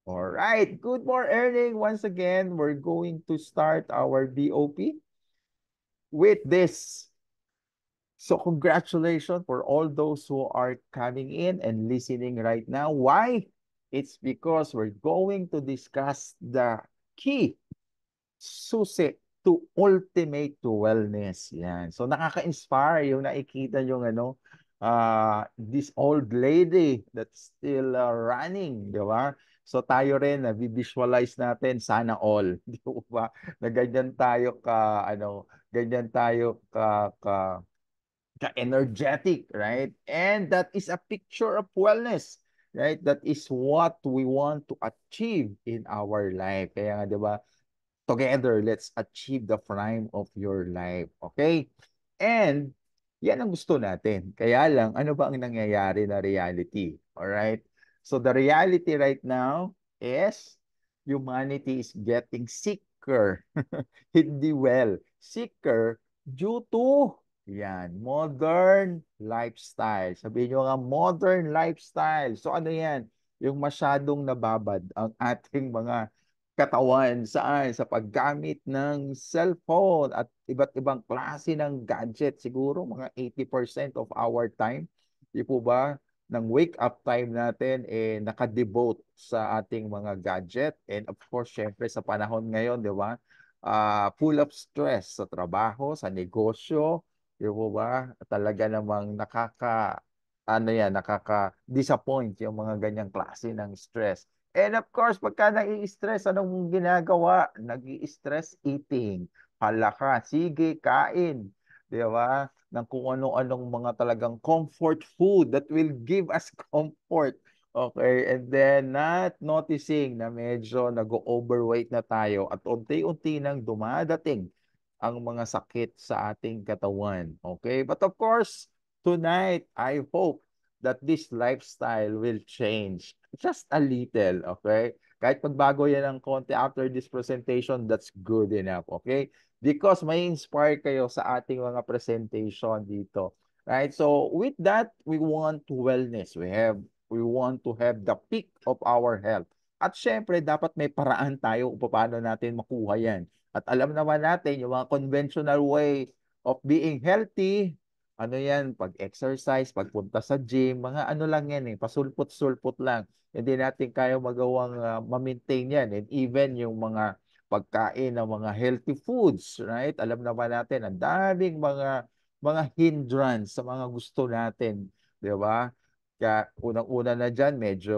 All right. Good morning. Once again, we're going to start our BOP with this. So congratulations for all those who are coming in and listening right now. Why? It's because we're going to discuss the key susi to ultimate wellness. Yan. So nakaka-inspire yung nakikita yung this old lady that's still running, di ba? So tayo rin na visualize natin sana all, di ba? Na ganyan tayo ganyan tayo ka-energetic, right? And that is a picture of wellness, right? That is what we want to achieve in our life. Kaya nga, di ba? Together, let's achieve the prime of your life. Okay? And yan ang gusto natin. Kaya lang, ano ba ang nangyayari na reality? Alright? So the reality right now is humanity is getting sicker. Hindi well. Sicker due to modern lifestyle. Sabihin nyo nga, modern lifestyle. So ano yan? Yung masyadong nababad ang ating mga katawan saan? Sa paggamit ng cellphone at iba't ibang klase ng gadget. Siguro mga 80% of our time, di po ba, ng wake-up time natin nakadevote sa ating mga gadget. And of course, syempre sa panahon ngayon, di ba, full of stress sa trabaho, sa negosyo, di po ba, talaga namang nakaka-disappoint yung mga ganyang klase ng stress. And of course, pagka nai-stress, anong ginagawa? Nag-i-stress eating. Hala ka, sige, kain. Di ba? Ng kung ano-anong mga talagang comfort food that will give us comfort. Okay, and then not noticing na medyo nag-overweight na tayo at unti-unti nang dumadating ang mga sakit sa ating katawan. Okay, but of course, tonight, I hope that this lifestyle will change just a little, okay? Kahit pagbago yan ng konti after this presentation, that's good enough, okay? Because may inspire kayo sa ating mga presentation dito. Right? So with that, we want wellness. We want to have the peak of our health. At syempre, dapat may paraan tayo kung paano natin makuha yan. At alam naman natin, yung mga conventional way of being healthy, ano yan, pag-exercise, pagpunta sa gym, mga ano lang yan pasulpot-sulpot lang. Hindi natin kaya magawang ma-maintain yan. And even yung mga pagkain ng mga healthy foods, right? Alam naman natin, ang daming mga hindrance sa mga gusto natin, di ba? Kaya unang-una na dyan, medyo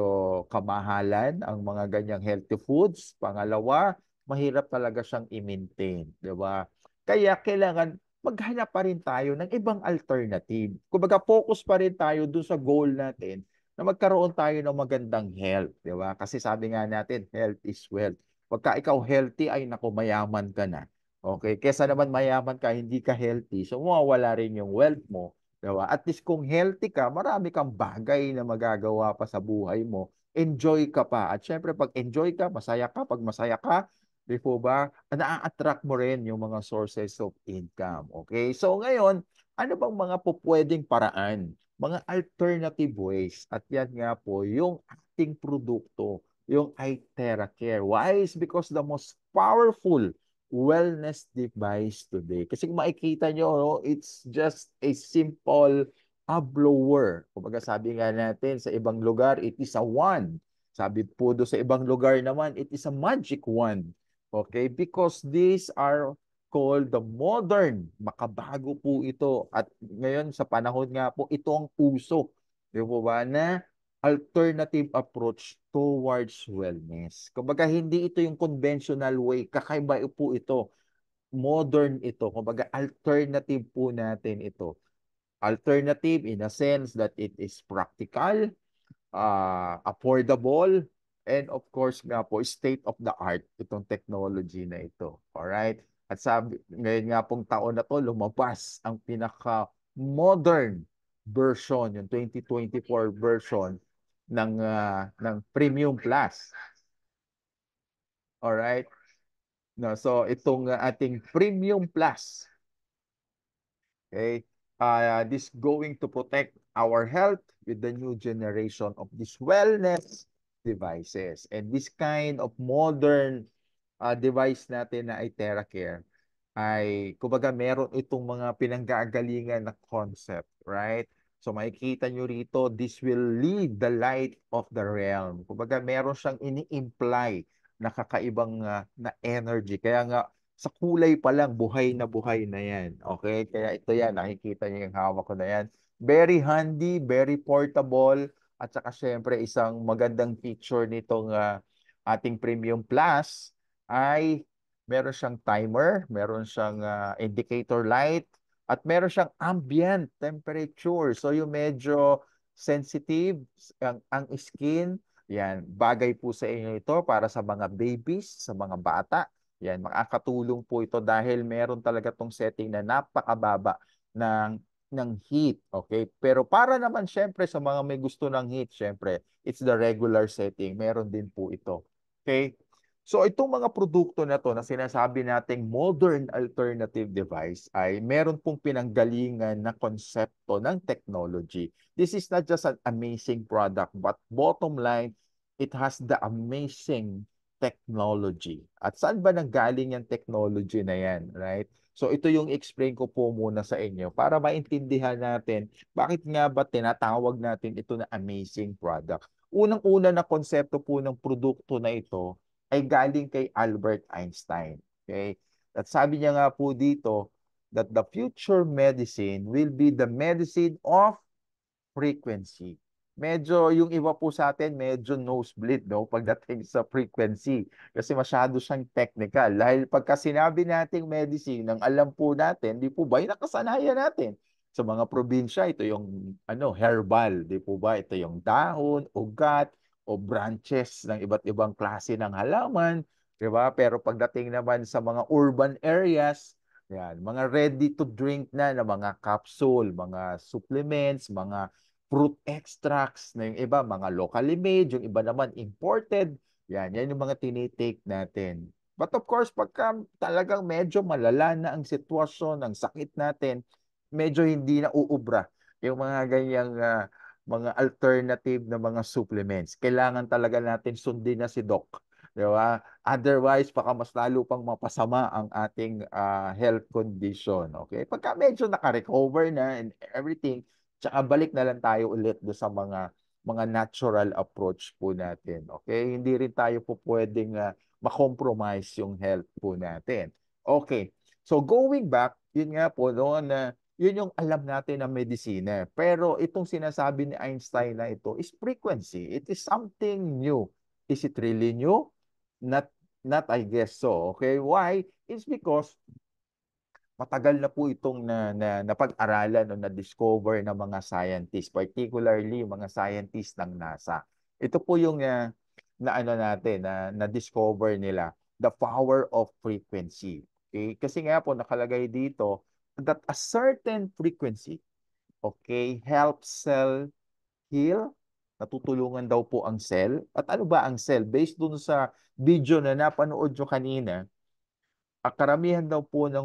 kamahalan ang mga ganyang healthy foods. Pangalawa, mahirap talaga siyang i-maintain, di ba? Kaya kailangan maghanap pa rin tayo ng ibang alternative. Kumbaga, focus pa rin tayo dun sa goal natin na magkaroon tayo ng magandang health, di ba? Kasi sabi nga natin, health is wealth. Pagka ikaw healthy, ay naku, mayaman ka na. Okay? Kesa naman mayaman ka, hindi ka healthy, so mawawala rin yung wealth mo. Di ba? At least kung healthy ka, marami kang bagay na magagawa pa sa buhay mo. Enjoy ka pa. At syempre, pag enjoy ka, masaya ka. Pag masaya ka, di po ba, na-attract mo rin yung mga sources of income. Okay? So ngayon, ano bang mga pupwedeng paraan? Mga alternative ways. At yan nga po, yung ating produkto, yung iTera Care. Why? Is because the most powerful wellness device today. Kasi kung makikita nyo, no, it's just a simple blower. Kumbaga sabi nga natin, sa ibang lugar, it is a wand. Sabi po do sa ibang lugar naman, it is a magic wand. Okay? Because these are called the modern. Makabago po ito. At ngayon sa panahon nga po, ito ang uso. Di po ba? Na alternative approach towards wellness. Kumbaga, hindi ito yung conventional way. Kakaiba po ito. Modern ito. Kumbaga, alternative po natin ito. Alternative in a sense that it is practical, affordable, and of course nga po, state of the art itong technology na ito. Alright? At sabi, ngayon nga pong taon na to, lumabas ang pinaka-modern version, yung 2024 version ng Premium Plus. Alright? No, so itong ating Premium Plus, okay? This going to protect our health with the new generation of this wellness devices. And this kind of modern device natin na ay TerraCare ay kumbaga meron itong mga pinanggagalingan na concept, right? So makikita nyo rito, this will lead the light of the realm. Kumbaga meron siyang ini-imply na kakaibang na energy. Kaya nga sa kulay pa lang, buhay na yan. Okay? Kaya ito yan, nakikita niyo yung hawak ko na yan. Very handy, very portable, at saka syempre isang magandang feature nitong ating Premium Plus ay meron siyang timer, meron siyang indicator light, at meron siyang ambient temperature. So yung medyo sensitive ang skin, yan, bagay po sa inyo ito para sa mga babies, sa mga bata. Yan, makakatulong po ito dahil meron talaga tong setting na napakababa ng heat, okay? Pero para naman syempre sa mga may gusto ng heat, syempre, it's the regular setting. Meron din po ito. Okay? So itong mga produkto na to na sinasabi nating modern alternative device ay meron pong pinanggalingan na konsepto ng technology. This is not just an amazing product, but bottom line, it has the amazing technology. At saan ba nanggaling yung technology na yan, right? So ito yung explain ko po muna sa inyo para maintindihan natin bakit nga ba tinatawag natin ito na amazing product. Unang-una na konsepto po ng produkto na ito ay galing kay Albert Einstein. Okay? At sabi niya nga po dito that the future medicine will be the medicine of frequency. Medyo yung iba po sa atin, medyo nosebleed, no? Pagdating sa frequency. Kasi masyado siyang technical. Dahil pagka sinabi nating medicine, ang alam po natin, di po ba, yung nakasanayan natin. Sa mga probinsya, ito yung herbal, di po ba? Ito yung dahon, ugat, o branches ng iba't ibang klase ng halaman, di ba? Pero pagdating naman sa mga urban areas, yan, mga ready to drink na mga capsule, mga supplements, mga fruit extracts na yung iba, mga locally made, yung iba naman imported. Yan yung mga tinitake natin. But of course, pagka talagang medyo malala na ang sitwasyon ng sakit natin, medyo hindi na uubra yung mga ganyang mga alternative na mga supplements. Kailangan talaga natin sundin na si Doc. Di ba? Otherwise, baka mas lalo pang mapasama ang ating health condition. Okay? Pagka medyo naka-recover na and everything, tsaka balik na lang tayo ulit do sa mga natural approach po natin. Okay? Hindi rin tayo po pwedeng makompromise yung health po natin. Okay. So going back, yun nga po no, na yun yung alam natin na medisina. Pero itong sinasabi ni Einstein na ito is frequency. It is something new. Is it really new? Not, not I guess so. Okay? Why? It's because matagal na po itong napag-aralan o na-discover ng mga scientists, particularly mga scientists ng NASA. Ito po yung na ano natin na-discover nila, the power of frequency. Okay? Kasi nga po nakalagay dito that a certain frequency, okay, helps cell heal, natutulungan daw po ang cell. At ano ba ang cell? Based dun sa video na napanood nyo kanina, karamihan daw po ng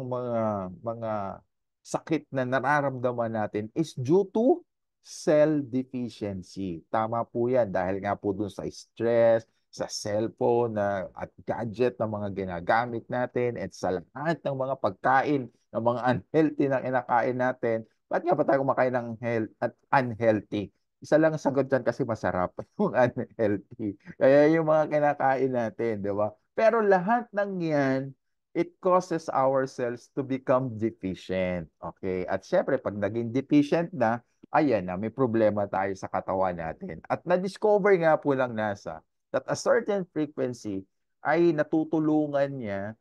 mga sakit na nararamdaman natin is due to cell deficiency. Tama po yan dahil nga po dun sa stress, sa cellphone at gadget na mga ginagamit natin at sa lahat ng mga pagkain, ng mga unhealthy na kinakain natin. Ba't nga ba tayo kumakain ng health at unhealthy? Isa lang ang sagot dyan kasi masarap yung unhealthy. Kaya yung mga kinakain natin, di ba? Pero lahat ng yan, it causes our cells to become deficient. Okay? At syempre, pag naging deficient na, ayan na, may problema tayo sa katawan natin. At na-discover nga po lang NASA that a certain frequency ay natutulungan niya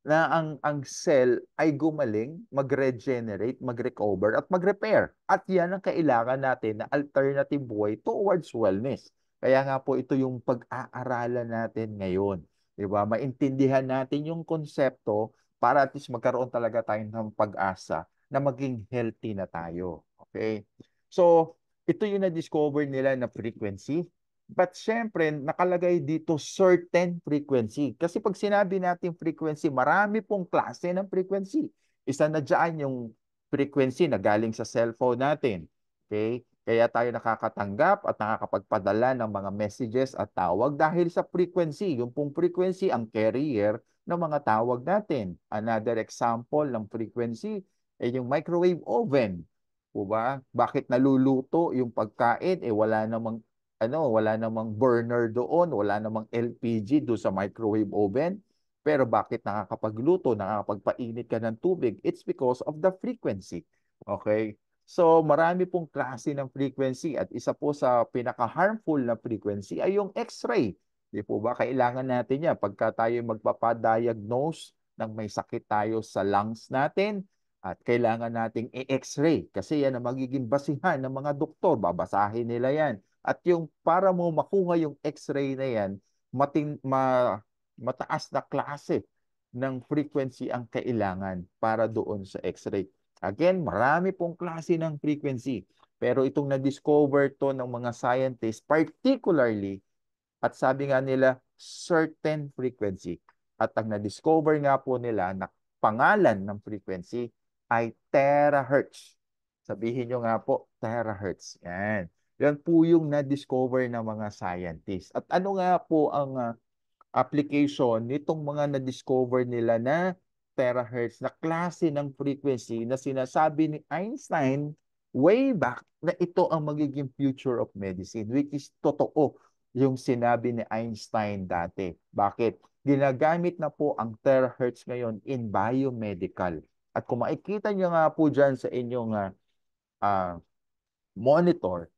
na ang cell ay gumaling, mag-regenerate, mag-recover, at mag-repair. At yan ang kailangan natin na alternative way towards wellness. Kaya nga po ito yung pag-aaralan natin ngayon. 'Di ba? Maintindihan natin yung konsepto para at least magkaroon talaga tayo ng pag-asa na maging healthy na tayo. Okay? So, ito yung na-discover nila na frequency. But syempre, nakalagay dito certain frequency. Kasi pag sinabi natin frequency, marami pong klase ng frequency. Isa na dyan yung frequency na galing sa cellphone natin. Okay? Kaya tayo nakakatanggap at nakakapagpadala ng mga messages at tawag dahil sa frequency. Yung pong frequency ang carrier ng mga tawag natin. Another example ng frequency ay yung microwave oven. O ba? Bakit naluluto yung pagkain? Wala namang wala namang burner doon, wala namang LPG doon sa microwave oven. Pero bakit nakakapagluto, nakakapagpainit ka ng tubig? It's because of the frequency. Okay? So, marami pong klase ng frequency at isa po sa pinaka-harmful na frequency ay yung X-ray. Di po ba? Kailangan natin yan pagka tayo magpapadiagnose ng may sakit tayo sa lungs natin at kailangan nating i-X-ray kasi yan ang magiging basihan ng mga doktor. Babasahin nila yan. At yung para mo makuha yung X-ray na yan, mataas na klase ng frequency ang kailangan para doon sa X-ray. Again, marami pong klase ng frequency. Pero itong na-discover to ng mga scientists, particularly, at sabi nga nila, certain frequency. At ang na-discover nga po nila na pangalan ng frequency ay terahertz. Sabihin nyo nga po, terahertz. Yan. Yan po yung na-discover ng mga scientists. At ano nga po ang application nitong mga na-discover nila na terahertz na klase ng frequency na sinasabi ni Einstein way back na ito ang magiging future of medicine, which is totoo yung sinabi ni Einstein dati. Bakit? Ginagamit na po ang terahertz ngayon in biomedical. At kung makikita nyo nga po dyan sa inyong monitor,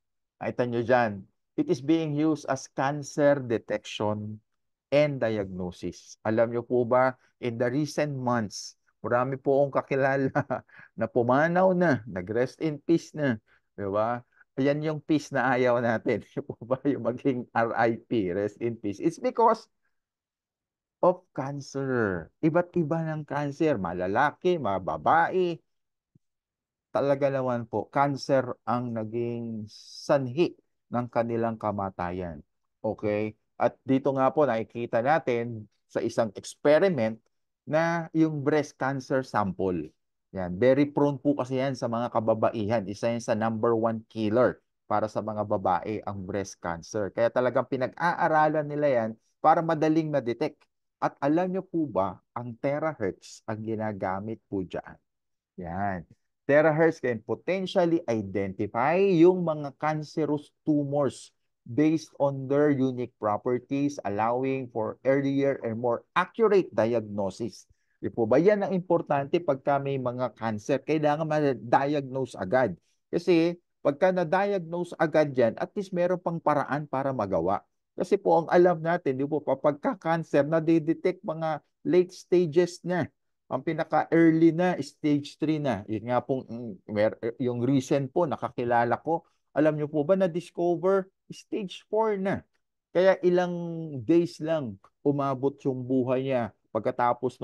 nakita nyo dyan, it is being used as cancer detection and diagnosis. Alam nyo po ba, in the recent months, marami po akong kakilala na pumanaw na, nag-rest in peace na. Di ba? Yan yung peace na ayaw natin. Yung po ba yung maging RIP, rest in peace. It's because of cancer. Iba't iba ng cancer. Malalaki, mababae, talaga naman po, cancer ang naging sanhi ng kanilang kamatayan. Okay? At dito nga po nakikita natin sa isang experiment na yung breast cancer sample. Yan, very prone po kasi yan sa mga kababaihan. Isa yan sa number one killer para sa mga babae ang breast cancer. Kaya talagang pinag-aaralan nila yan para madaling ma-detect. At alam nyo po ba, ang terahertz ang ginagamit po dyan. Yan. Terahertz can potentially identify yung mga cancerous tumors based on their unique properties, allowing for earlier and more accurate diagnosis. Di po ba? Yan ang importante pagka may mga cancer. Kailangan ma-diagnose agad. Kasi pagka na-diagnose agad yan, at least meron pang paraan para magawa. Kasi po ang alam natin, di po, pagka cancer, na-detect mga late stages na. Ang pinaka-early na, stage 3 na. Yun nga pong, yung recent po, nakakilala ko. Alam niyo po ba, na-discover, stage 4 na. Kaya ilang days lang umabot yung buhay niya pagkatapos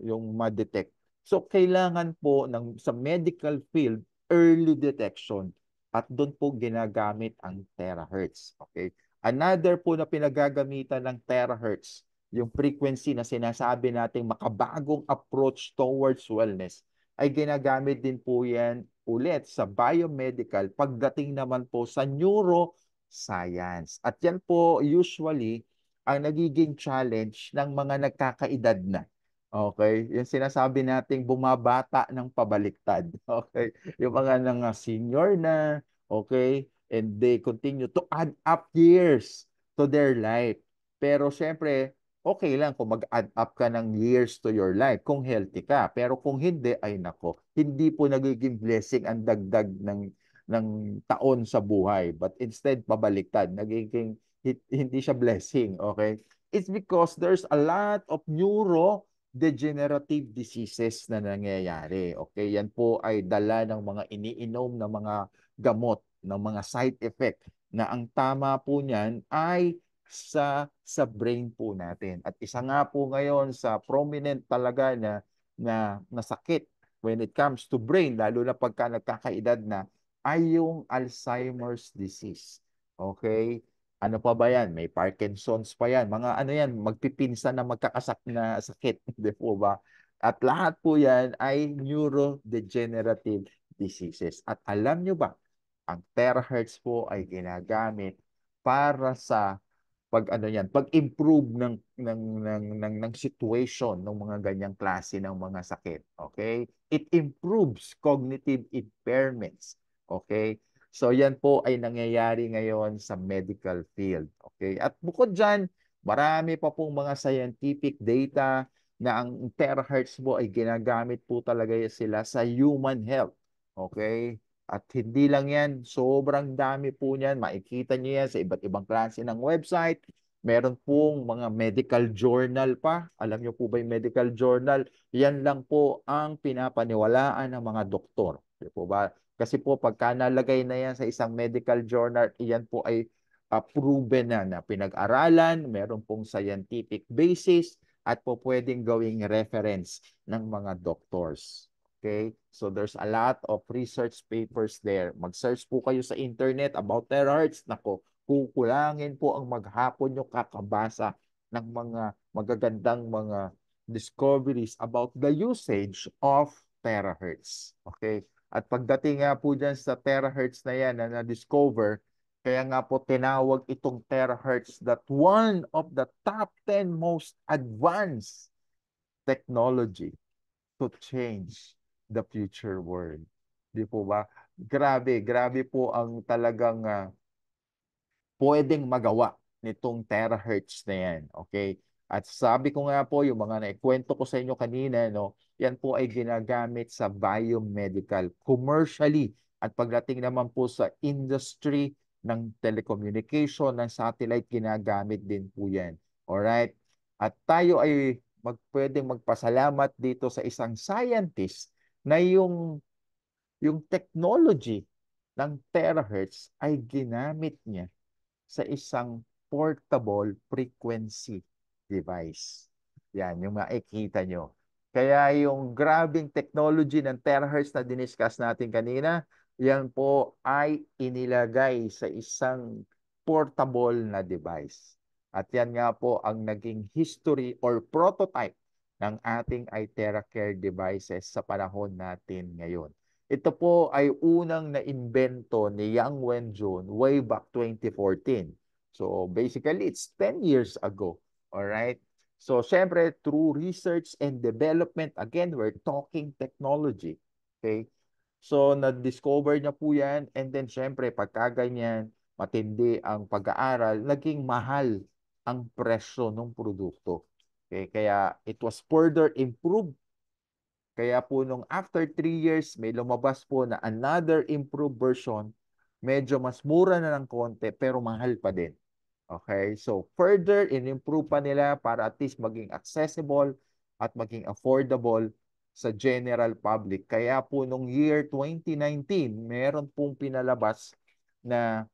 yung ma-detect. So, kailangan po sa medical field, early detection. At doon po ginagamit ang terahertz. Okay? Another po na pinagagamitan ng terahertz yung frequency na sinasabi nating makabagong approach towards wellness, ay ginagamit din po yan ulit sa biomedical pagdating naman po sa neuroscience. At yan po usually ang nagiging challenge ng mga nagkakaedad na. Okay? Yung sinasabi nating bumabata ng pabaliktad. Okay? Yung mga senior na, okay? And they continue to add up years to their life. Pero syempre, okay lang kung mag-add up ka ng years to your life kung healthy ka. Pero kung hindi, ay nako, hindi po nagiging blessing ang dagdag ng taon sa buhay. But instead, pabaliktad. Hindi siya blessing. Okay? It's because there's a lot of neurodegenerative diseases na nangyayari. Okay? Yan po ay dala ng mga iniinom na mga gamot, ng mga side effect na ang tama po niyan ay sa brain po natin. At isa nga po ngayon sa prominent talaga na sakit when it comes to brain, lalo na pagka nagkakaedad na, ay yung Alzheimer's disease. Okay? Ano pa ba yan? May Parkinson's pa yan. Mga ano yan, magpipinsan na magkakasak na sakit. Di po ba? At lahat po yan ay neurodegenerative diseases. At alam nyo ba, ang terahertz po ay ginagamit para sa pag-improve ng situation ng mga ganyang klase ng mga sakit. Okay? It improves cognitive impairments. Okay? So yan po ay nangyayari ngayon sa medical field. Okay? At bukod dyan, marami pa pong mga scientific data na ang terahertz po ay ginagamit po talaga sila sa human health. Okay? At hindi lang yan, sobrang dami po niyan. Makikita niyo yan sa iba't ibang klase ng website. Meron pong mga medical journal pa. Alam niyo po ba yung medical journal? Yan lang po ang pinapaniwalaan ng mga doktor. Di po ba? Kasi po pagka nalagay na yan sa isang medical journal, yan po ay proven na pinag-aralan, meron pong scientific basis at po pwedeng gawing reference ng mga doctors. Okay? So there's a lot of research papers there. Mag-search po kayo sa internet about terahertz. Nako, kukulangin po ang maghapon yung kakabasa ng mga magagandang mga discoveries about the usage of terahertz. Okay? At pagdating nga po dyan sa terahertz na yan na na-discover, kaya nga po tinawag itong terahertz that one of the top 10 most advanced technology to change the future world. Di po ba? Grabe, grabe po ang talagang pwedeng magawa nitong terahertz na yan. Okay? At sabi ko nga po, yung mga naikwento ko sa inyo kanina, no, yan po ay ginagamit sa biomedical, commercially. At pagdating naman po sa industry ng telecommunication, ng satellite, ginagamit din po yan. Alright? At tayo ay pwedeng magpasalamat dito sa isang scientist na yung technology ng terahertz ay ginamit niya sa isang portable frequency device. Yan, yung makikita nyo. Kaya yung grabing technology ng terahertz na diniscuss natin kanina, yan po ay inilagay sa isang portable na device. At yan nga po ang naging history or prototype ng ating iTeraCare devices sa panahon natin ngayon. Ito po ay unang naimbento ni Yang Wenjun way back 2014. So basically, it's 10 years ago. All right? So syempre, through research and development, again, we're talking technology. Okay? So na-discover niya po yan and then syempre, pagka ganyan, matindi ang pag-aaral, naging mahal ang presyo ng produkto. Okay? Kaya it was further improved. Kaya po nung after 3 years, may lumabas po na another improved version. Medyo mas mura na ng konti pero mahal pa din. Okay? So further, in-improve pa nila para at least maging accessible at maging affordable sa general public. Kaya po nung year 2019, meron pong pinalabas na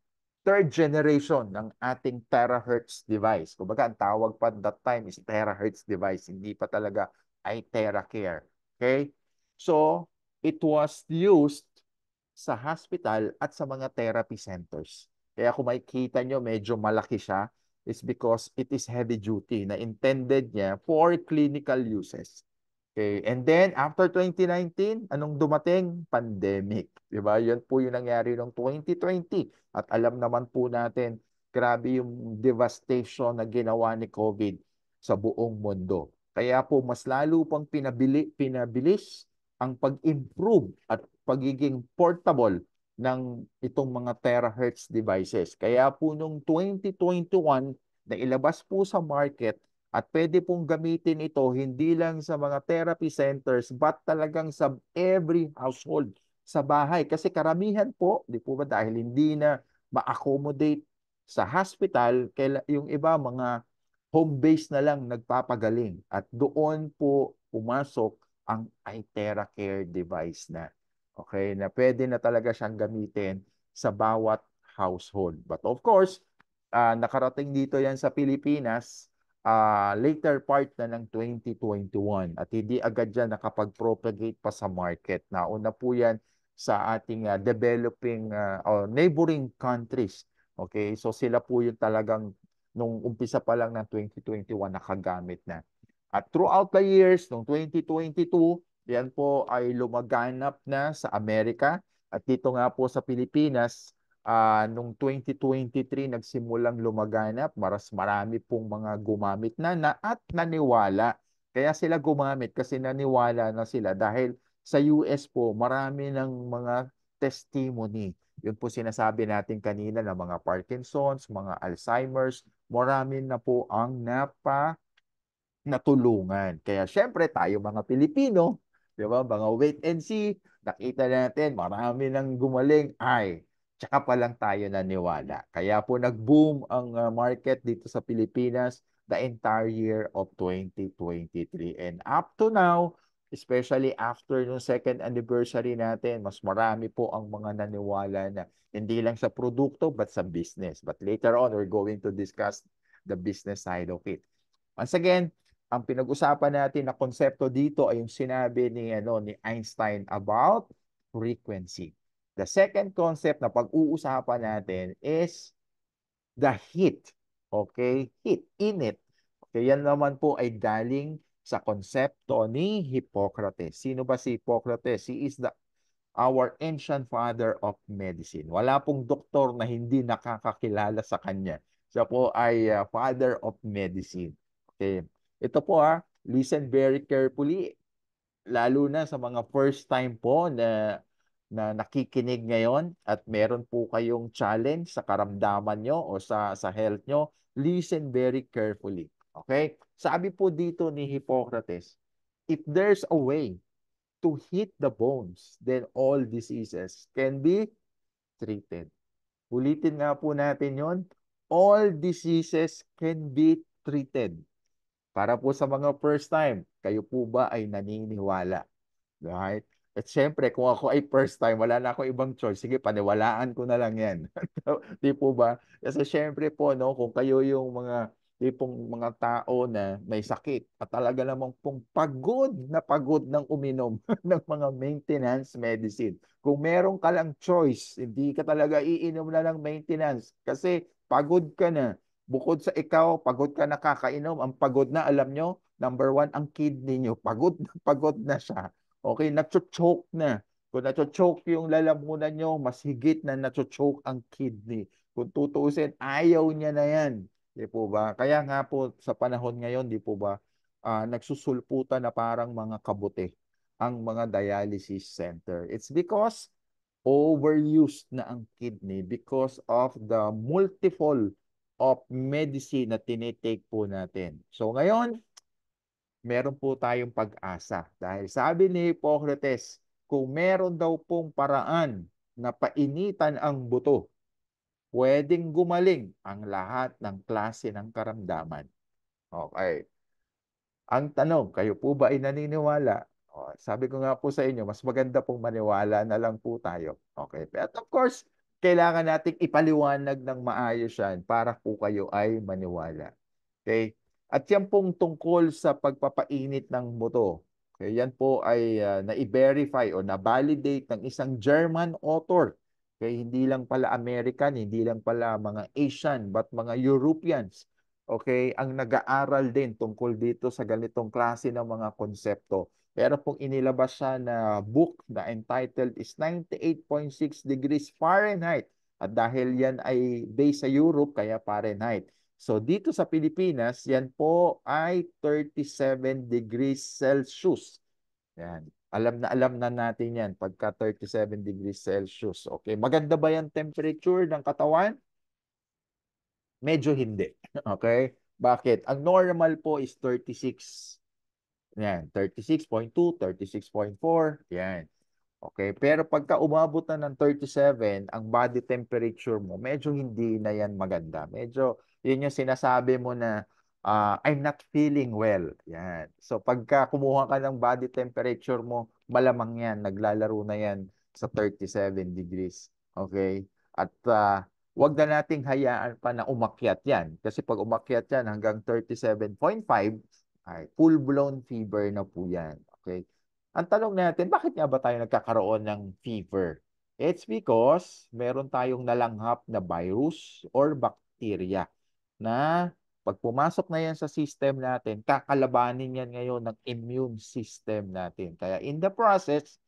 third generation ng ating terahertz device. Kumbaga, ang tawag pa that time is terahertz device. Hindi pa talaga ay TeraCare. Okay? So, it was used sa hospital at sa mga therapy centers. Kaya kung makikita nyo, medyo malaki siya is because it is heavy duty na intended niya for clinical uses. Okay. And then, after 2019, anong dumating? Pandemic. Diba? Yun po yung nangyari noong 2020. At alam naman po natin, grabe yung devastation na ginawa ni COVID sa buong mundo. Kaya po, mas lalo pang pinabilis ang pag-improve at pagiging portable ng itong mga terahertz devices. Kaya po noong 2021, na ilabas po sa market at pwede pong gamitin ito hindi lang sa mga therapy centers but talagang sa every household sa bahay. Kasi karamihan po, di po ba dahil hindi na ma-accommodate sa hospital, yung iba mga home base na lang nagpapagaling. At doon po pumasok ang iTeraCare device na. Okay, na pwede na talaga siyang gamitin sa bawat household. But of course, nakarating dito yan sa Pilipinas later part na ng 2021 at hindi agad yan nakapag-propagate pa sa market. Nauna po yan sa ating developing or neighboring countries. Okay, so sila po yung talagang nung umpisa pa lang ng 2021 nakagamit na. At throughout the years, noong 2022, yan po ay lumaganap na sa Amerika. At dito nga po sa Pilipinas, nung 2023 nagsimulang lumaganap, marami pong mga gumamit na at naniwala. Kaya sila gumamit kasi naniwala na sila dahil sa US po marami ng mga testimony. Yun po sinasabi natin kanina ng mga Parkinson's, mga Alzheimer's, marami na po ang natulungan. Kaya syempre tayo mga Pilipino, di ba, mga wait and see, nakita natin marami nang gumaling ay tsaka pa lang tayo naniwala. Kaya po nag-boom ang market dito sa Pilipinas the entire year of 2023. And up to now, especially after nung second anniversary natin, mas marami po ang mga naniwala na hindi lang sa produkto but sa business. But later on, we're going to discuss the business side of it. Once again, ang pinag-usapan natin na konsepto dito ay yung sinabi ni Einstein about frequency. The second concept na pag-uusapan natin is the heat. Okay? Heat, init. Okay, yan naman po ay galing sa konsepto ni Hippocrates. Sino ba si Hippocrates? He is our ancient father of medicine. Wala pong doktor na hindi nakakakilala sa kanya. Siya po ay father of medicine. Okay. Ito po listen very carefully, lalo na sa mga first time po na nakikinig ngayon at meron po kayong challenge sa karamdaman nyo o sa health nyo, listen very carefully. Okay? Sabi po dito ni Hippocrates, if there's a way to hit the bones, then all diseases can be treated. Ulitin nga po natin yon. All diseases can be treated. Para po sa mga first time, kayo po ba ay naniniwala? Right? At syempre, kung ako ay first time, wala na akong ibang choice. Sige, paniwalaan ko na lang yan. Di po ba? Kasi syempre po, no, kung kayo yung mga tipong mga tao na may sakit at talaga namang pong pagod ng uminom ng mga maintenance medicine. Kung meron ka lang choice, hindi ka talaga iinom na ng maintenance kasi pagod ka na. Bukod sa ikaw, pagod ka na kakainom, ang pagod na, alam nyo, number one, ang kidney nyo, pagod na siya. Okay, nacho-choke na. Kung nacho-choke yung lalamunan nyo, mas higit na nacho-choke ang kidney. Kung tutuusin, ayaw niya na yan. Di po ba? Kaya nga po sa panahon ngayon, di po ba, nagsusulputan na parang mga kabuti ang mga dialysis center. It's because overused na ang kidney because of the multiple of medicine na tinitake po natin. So ngayon, meron po tayong pag-asa. Dahil sabi ni Hippocrates, kung meron daw pong paraan na painitan ang buto, pwedeng gumaling ang lahat ng klase ng karamdaman. Okay. Ang tanong, kayo po ba ay naniniwala? O, sabi ko nga po sa inyo, mas maganda pong maniwala na lang po tayo. Okay. But of course, kailangan nating ipaliwanag ng maayos yan para po kayo ay maniwala. Okay? At yan pong tungkol sa pagpapainit ng buto. Okay? Yan po ay na-verify o na-validate ng isang German author. Okay? Hindi lang pala American, hindi lang pala mga Asian, but mga Europeans. Okay? Ang nag-aaral din tungkol dito sa ganitong klase ng mga konsepto. Pero pong inilabas siya na book na entitled is 98.6 degrees Fahrenheit. At dahil yan ay based sa Europe, kaya Fahrenheit. So dito sa Pilipinas, yan po ay 37 degrees Celsius. Yan. Alam na natin yan pagka 37 degrees Celsius. Okay, maganda ba yung temperature ng katawan? Medyo hindi. Okay? Bakit? Ang normal po is 36. Yan, 36.2, 36.4. Yan. Okay, pero pagka umabot na ng 37, ang body temperature mo, medyo hindi na yan maganda. Medyo, yun yung sinasabi mo na, I'm not feeling well. Yan. So pagka kumuha ka ng body temperature mo, malamang yan, naglalaro na yan sa 37 degrees. Okay? At wag na nating hayaan pa na umakyat yan. Kasi pag umakyat yan hanggang 37.5, ay full-blown fever na po yan. Okay? Ang tanong natin, bakit nga ba tayo nagkakaroon ng fever? It's because meron tayong nalanghap na virus or bacteria na pag pumasok na yan sa system natin, kakalabanin yan ngayon ng immune system natin. Kaya in the process,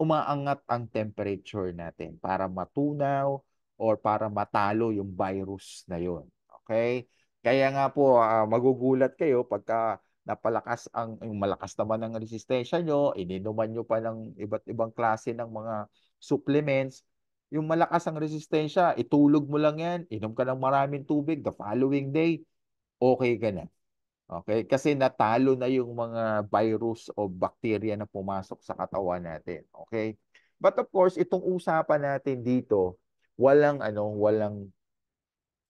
umaangat ang temperature natin para matunaw or para matalo yung virus na yun. Okay? Kaya nga po, magugulat kayo pagka napalakas yung malakas naman ng resistensya nyo, ininuman nyo pa ng iba't ibang klase ng mga supplements, yung malakas ang resistensya, itulog mo lang yan, inom ka ng maraming tubig, the following day, okay ka na. Okay? Kasi natalo na yung mga virus o bacteria na pumasok sa katawan natin. Okay? But of course, itong usapan natin dito, walang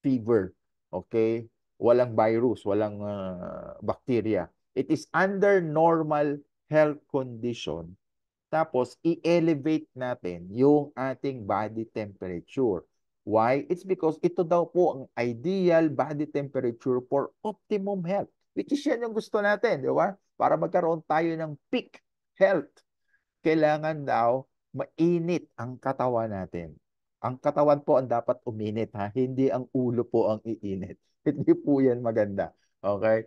fever. Okay? Walang virus, walang bacteria. It is under normal health condition. Tapos, i-elevate natin yung ating body temperature. Why? It's because ito daw po ang ideal body temperature for optimum health. Which is yan yung gusto natin, di ba? Para magkaroon tayo ng peak health. Kailangan daw mainit ang katawan natin. Ang katawan po ang dapat uminit, ha? Hindi ang ulo po ang iinit. Hindi po yan maganda. Okay?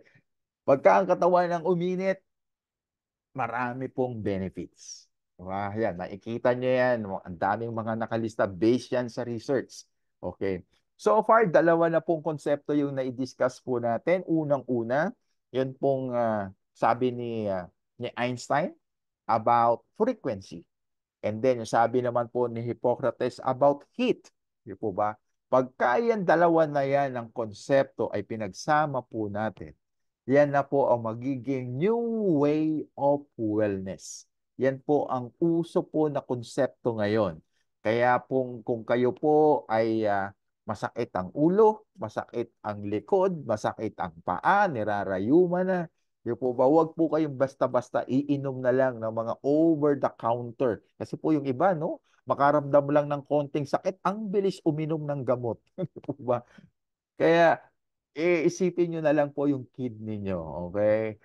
Pagka ang katawan ang uminit, marami pong benefits. Diba? Yan, nakikita nyo yan. Ang daming mga nakalista based yan sa research. Okay. So far, dalawa na pong konsepto yung na-discuss po natin. Unang-una, yun pong sabi ni Einstein about frequency. And then, yung sabi naman po ni Hippocrates about heat. Di po ba? Pagka yan, dalawa na yan ng konsepto ay pinagsama po natin, yan na po ang magiging new way of wellness. Yan po ang uso po na konsepto ngayon. Kaya kung kayo po ay masakit ang ulo, masakit ang likod, masakit ang paa, nirarayuma na, di po ba, huwag po kayong basta-basta iinom na lang ng mga over-the-counter. Kasi po yung iba, no? Makaramdam lang ng konting sakit, ang bilis uminom ng gamot. Di po ba? Kaya isipin nyo na lang po yung kidney nyo. Okay?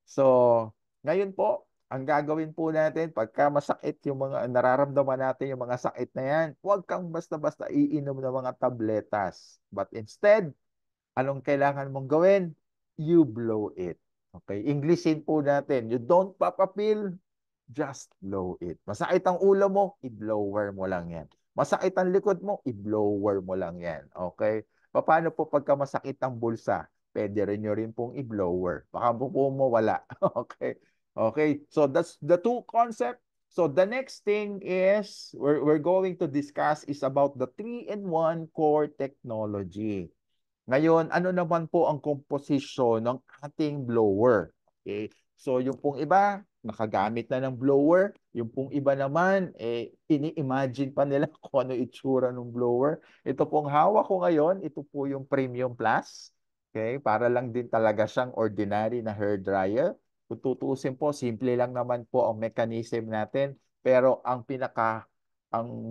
So, ngayon po, ang gagawin po natin, pagka masakit yung mga nararamdaman natin, yung mga sakit na yan, huwag kang basta-basta iinom ng mga tabletas. But instead, anong kailangan mong gawin? You blow it. Okay? Englishin po natin. You don't pop a pill, just blow it. Masakit ang ulo mo, i-blower mo lang yan. Masakit ang likod mo, i-blower mo lang yan. Okay? Paano po pagka masakit ang bulsa? Pwede rin nyo rin pong i-blower. Baka po mawala. Okay? Okay? So that's the two concept. So the next thing is we're going to discuss is about the 3-in-1 core technology. Ngayon, ano naman po ang komposisyon ng ating blower? Okay? So, yung pong iba, nakagamit na ng blower. Yung pong iba naman, ini-imagine pa nila kung ano itsura ng blower. Ito pong hawak ko ngayon, ito po yung Premium Plus. Okay? Para lang din talaga siyang ordinary na hair dryer. Kung tutuusin po, simple lang naman po ang mechanism natin. Pero ang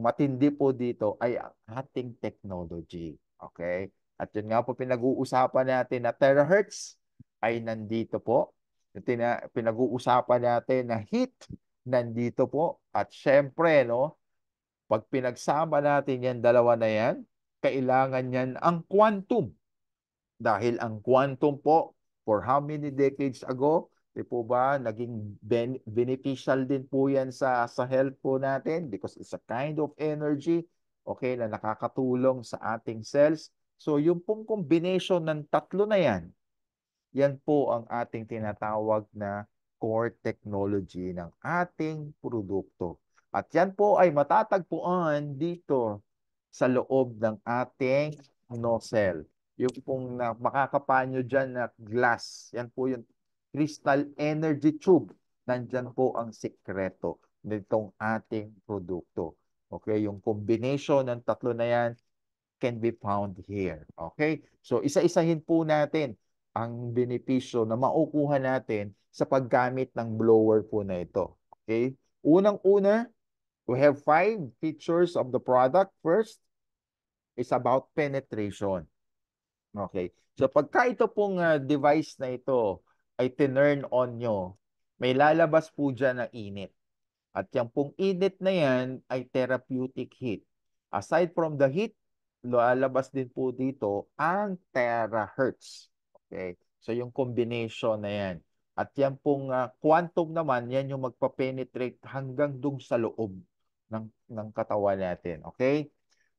matindi po dito ay ang ating technology. Okay? At yun nga po pinag-uusapan natin na terahertz ay nandito po. Yung pinag-uusapan natin na heat nandito po. At syempre, no, pag pinagsama natin yan, dalawa na yan, kailangan yan ang quantum. Dahil ang quantum po, for how many decades ago, di po ba, naging beneficial din po yan sa health po natin because it's a kind of energy, okay, na nakakatulong sa ating cells. So, yung pong combination ng tatlo na yan, yan po ang ating tinatawag na core technology ng ating produkto. At yan po ay matatagpuan dito sa loob ng ating nozzle. Yung pong makakapanyo dyan na glass, yan po yung crystal energy tube. Nandyan po ang sikreto nitong ating produkto. Okay, yung combination ng tatlo na yan can be found here. Okay? So, isa-isahin po natin ang benepisyo na makukuha natin sa paggamit ng blower po na ito. Okay? Unang-una, we have 5 features of the product. First is about penetration. Okay. So, pagka ito pong device na ito ay tinurn on nyo, may lalabas po dyan na init. At yung pong init na yan ay therapeutic heat. Aside from the heat, lalabas din po dito ang terahertz. Okay? So yung combination na yan. At yan pong quantum naman, yan yung magpa-penetrate hanggang dung sa loob ng katawan natin. Okay?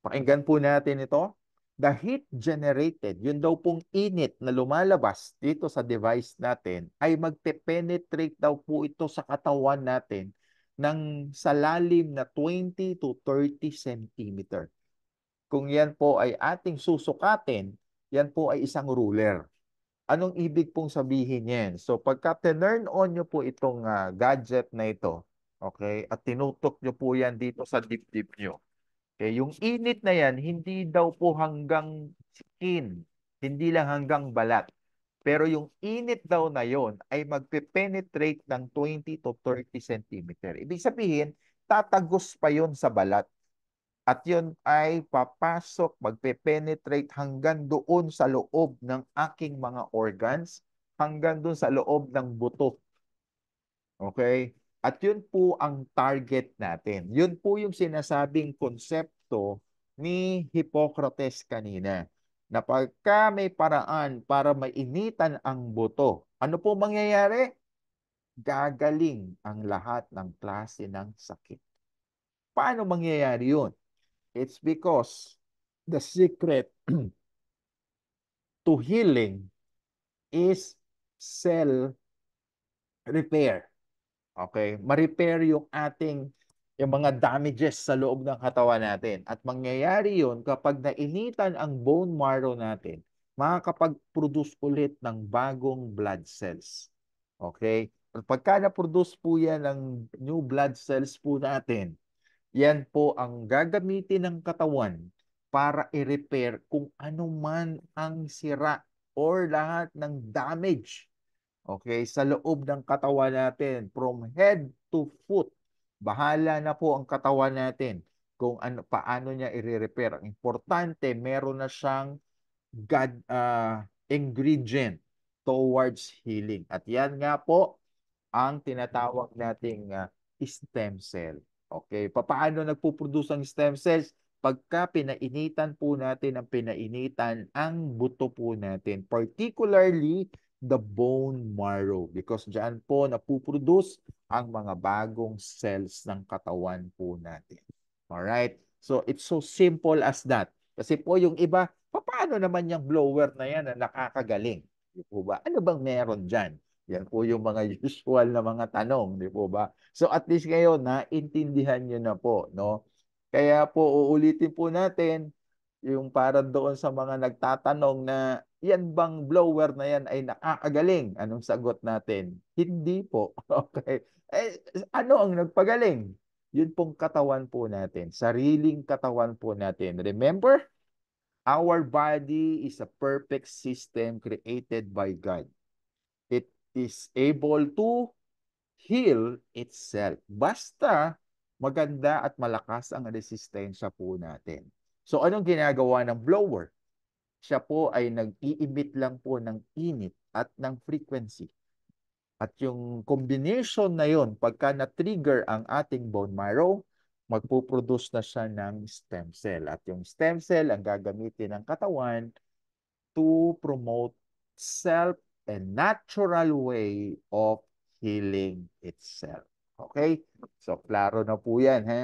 Pakinggan po natin ito. The heat generated, yun daw pong init na lumalabas dito sa device natin, ay magpe-penetrate daw po ito sa katawan natin ng sa lalim na 20 to 30 centimeter. Kung yan po ay ating susukatin, yan po ay isang ruler. Anong ibig pong sabihin yan? So pagka turn on nyo po itong gadget na ito, okay, at tinutok nyo po yan dito sa dibdib nyo, okay, yung init na yan, hindi daw po hanggang skin, hindi lang hanggang balat. Pero yung init daw na yon ay magpe-penetrate ng 20 to 30 centimeter. Ibig sabihin, tatagos pa yon sa balat. At yun ay papasok, magpe-penetrate hanggang doon sa loob ng aking mga organs, hanggang doon sa loob ng buto. Okay? At yun po ang target natin. Yun po yung sinasabing konsepto ni Hippocrates kanina. Na pagka may paraan para mainitan ang buto, ano po mangyayari? Gagaling ang lahat ng klase ng sakit. Paano mangyayari yun? It's because the secret to healing is cell repair. Okay? Ma-repair yung mga damages sa loob ng katawan natin. At mangyayari yun kapag nainitan ang bone marrow natin, makakapag-produce ulit ng bagong blood cells. Okay? At pagka na-produce po yan ng new blood cells po natin, yan po ang gagamitin ng katawan para i-repair kung ano man ang sira or lahat ng damage, okay, sa loob ng katawan natin from head to foot. Bahala na po ang katawan natin kung paano niya i-repair. Ang importante, meron na siyang ingredient towards healing. At yan nga po ang tinatawag nating stem cell. Okay, paano nagpo-produce ang stem cells? Pagka pinainitan po natin ang pinainitan ang buto po natin, particularly the bone marrow, because diyan po napuproduce ang mga bagong cells ng katawan po natin. Alright? So it's so simple as that. Kasi po yung iba, paano naman yung blower na yan na nakakagaling? Di po ba? Ano bang meron dyan? Yan po yung mga usual na mga tanong, di po ba? So at least ngayon, naintindihan nyo na po, no? Kaya po, uulitin po natin, yung para doon sa mga nagtatanong na, yan bang blower na yan ay nakakagaling? Anong sagot natin? Hindi po. Okay. Eh, ano ang nagpagaling? Yun pong katawan po natin. Sariling katawan po natin. Remember, our body is a perfect system created by God. It is able to heal itself. Basta maganda at malakas ang resistensya po natin. So anong ginagawa ng blower? Siya po ay nag-i-emit lang po ng init at ng frequency. At yung combination na yon, pagka na-trigger ang ating bone marrow, magpuproduce na siya ng stem cell. At yung stem cell ang gagamitin ng katawan to promote self and natural way of healing itself. Okay? So, klaro na po yan. He?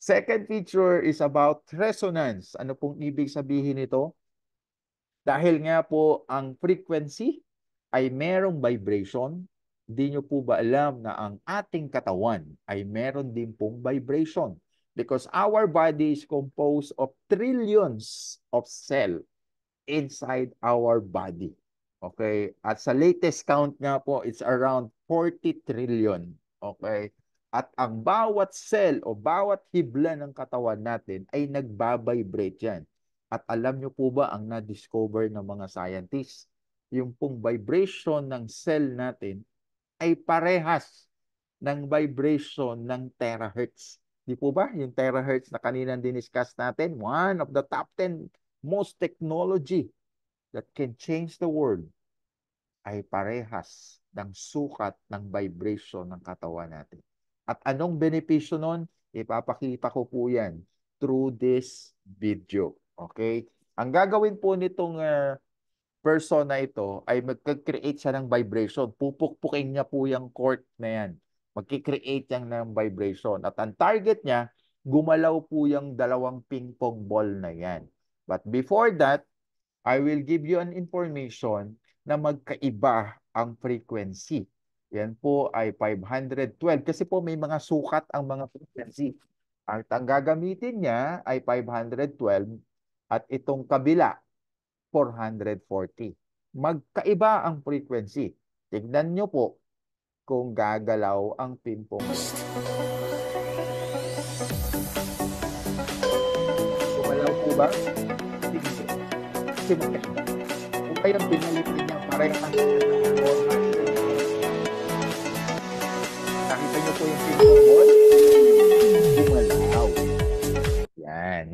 Second feature is about resonance. Ano pong ibig sabihin nito? Dahil nga po ang frequency ay merong vibration, di nyo po ba alam na ang ating katawan ay meron din pong vibration? Because our body is composed of trillions of cells inside our body. Okay? At sa latest count nga po, it's around 40 trillion. Okay? At ang bawat cell o bawat hibla ng katawan natin ay nagbabibrate yan. At alam nyo po ba ang na-discover ng mga scientists? Yung pong vibration ng cell natin ay parehas ng vibration ng terahertz. Di po ba? Yung terahertz na kanina diniscuss natin, one of the top 10 most technology that can change the world ay parehas ng sukat ng vibration ng katawan natin. At anong benepisyo nun? Ipapakita ko po yan through this video. Okay? Ang gagawin po nitong person na ito ay magka-create siya ng vibration. Pupukpukin niya po yung cork na yan. Magki-create yan ng vibration. At ang target niya, gumalaw po yung dalawang ping pong ball na yan. But before that, I will give you an information na magkaiba ang frequency. Yan po ay 512 kasi po may mga sukat ang mga frequency. Ang gagamitin niya ay 512 at itong kabila 440. Magkaiba ang frequency. Tignan nyo po kung gagalaw ang pimpong. Gumalaw po ba? Hindi. Kasi magkaiba. Kung kayang binalitin niya, parehas ang 400. Nakita nyo po yung pimpong ball? Gumalaw.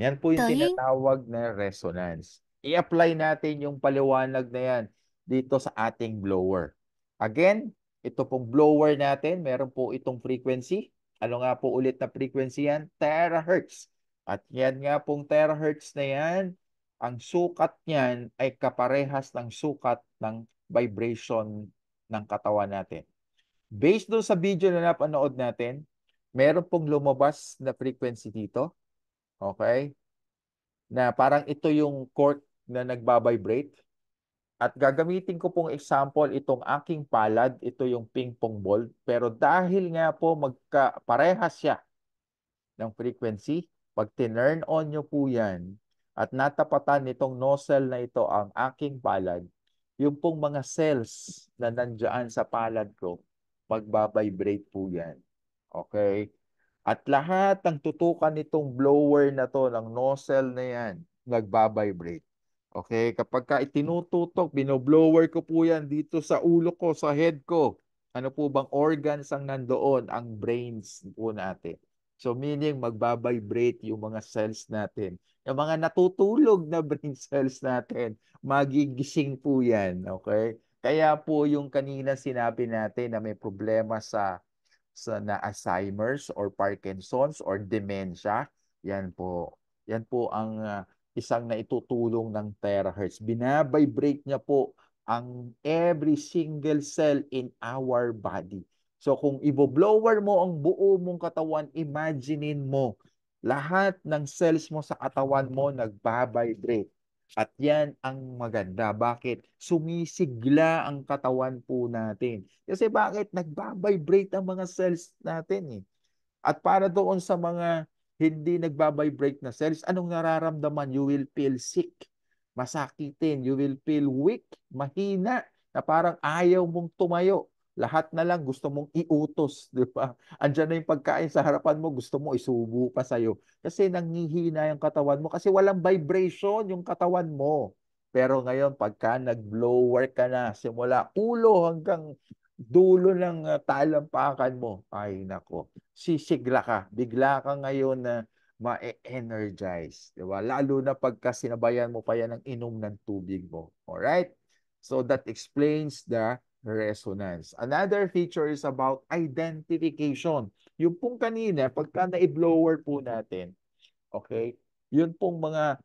Yan po yung tinatawag na resonance. I-apply natin yung paliwanag na yan dito sa ating blower. Again, ito pong blower natin, meron po itong frequency. Ano nga po ulit na frequency yan? Terahertz. At yan nga pong terahertz na yan, ang sukat niyan ay kaparehas ng sukat ng vibration ng katawan natin. Based doon sa video na napanood natin, meron pong lumabas na frequency dito. Okay? Na parang ito yung cork na nagbabibrate. At gagamitin ko pong example itong aking palad, ito yung ping pong ball. Pero dahil nga po parehas siya ng frequency, pag tinurn on nyo po yan at natapatan nitong nozzle na ito ang aking palad, yung pong mga cells na nandiyan sa palad ko, magbabibrate po yan. Okay? At lahat ng tutukan nitong blower na to, ng nozzle na yan, nagbabibrate. Okay? Kapag ka itinututok, binoblower ko po yan dito sa ulo ko, sa head ko. Ano po bang organs ang nandoon? Ang brains po natin. So meaning magbabibrate yung mga cells natin. Yung mga natutulog na brain cells natin, magigising po yan. Okay? Kaya po yung kanina sinabi natin na may problema na Alzheimer's or Parkinson's or dementia, yan po. Yan po ang isang naitutulong ng terahertz. Binabibrate niya po ang every single cell in our body. So kung i-blower mo ang buo mong katawan, imaginein mo, lahat ng cells mo sa katawan mo nagbabibrate. At yan ang maganda. Bakit? Sumisigla ang katawan po natin. Kasi bakit? Nagbabibrate ang mga cells natin eh. At para doon sa mga hindi nagbabibrate na cells, anong nararamdaman? You will feel sick. Masakitin. You will feel weak. Mahina. Na parang ayaw mong tumayo. Lahat na lang gusto mong iutos, di ba? Andiyan na yung pagkain sa harapan mo, gusto mo isubo pa sa'yo. Kasi nanghihina yung katawan mo kasi walang vibration yung katawan mo. Pero ngayon, pagka nag-blower ka na, simula ulo hanggang dulo ng talampakan mo, ay nako, sisigla ka. Bigla ka ngayon na ma-energize. Di ba? Lalo na pagka sinabayan mo pa yan ng inom ng tubig mo. Alright? So that explains the resonance. Another feature is about identification. Yung pong kanina, pagka na-blower po natin, okay, yun pong mga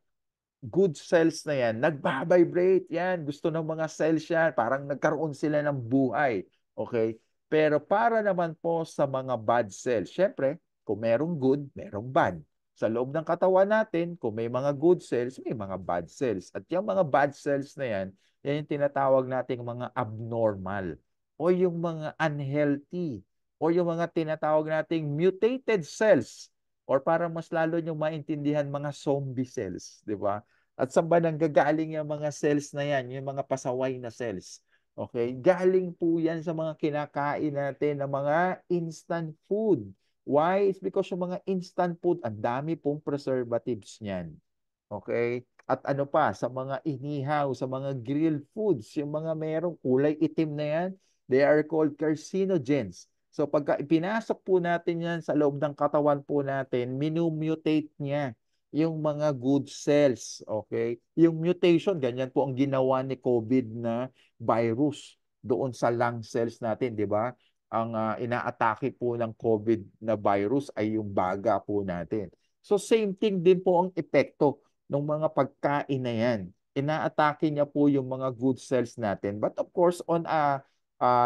good cells na yan, nagbabibrate yan. Gusto ng mga cells yan. Parang nagkaroon sila ng buhay. Okay? Pero para naman po sa mga bad cells, syempre, kung merong good, merong bad. Sa loob ng katawan natin, kung may mga good cells, may mga bad cells. At yung mga bad cells na yan, yan yung tinatawag nating mga abnormal o yung mga unhealthy o yung mga tinatawag nating mutated cells or para mas lalo nyo maintindihan mga zombie cells, di ba? At saan ba nanggagaling yung mga cells na yan, yung mga pasaway na cells? Okay? Galing po yan sa mga kinakain natin na mga instant food. Why? It's because yung mga instant food, ang dami pong preservatives niyan. Okay? At ano pa, sa mga inihaw, sa mga grilled foods, yung mga merong kulay itim na yan, they are called carcinogens. So pagka ipinasok po natin yan sa loob ng katawan po natin, minumutate niya yung mga good cells. Okay? Yung mutation, ganyan po ang ginawa ni COVID na virus doon sa lung cells natin, di ba? Ang inaatake po ng COVID na virus ay yung baga po natin. So same thing din po ang epekto ng mga pagkain na yan. inaatake niya po yung mga good cells natin. But of course, on a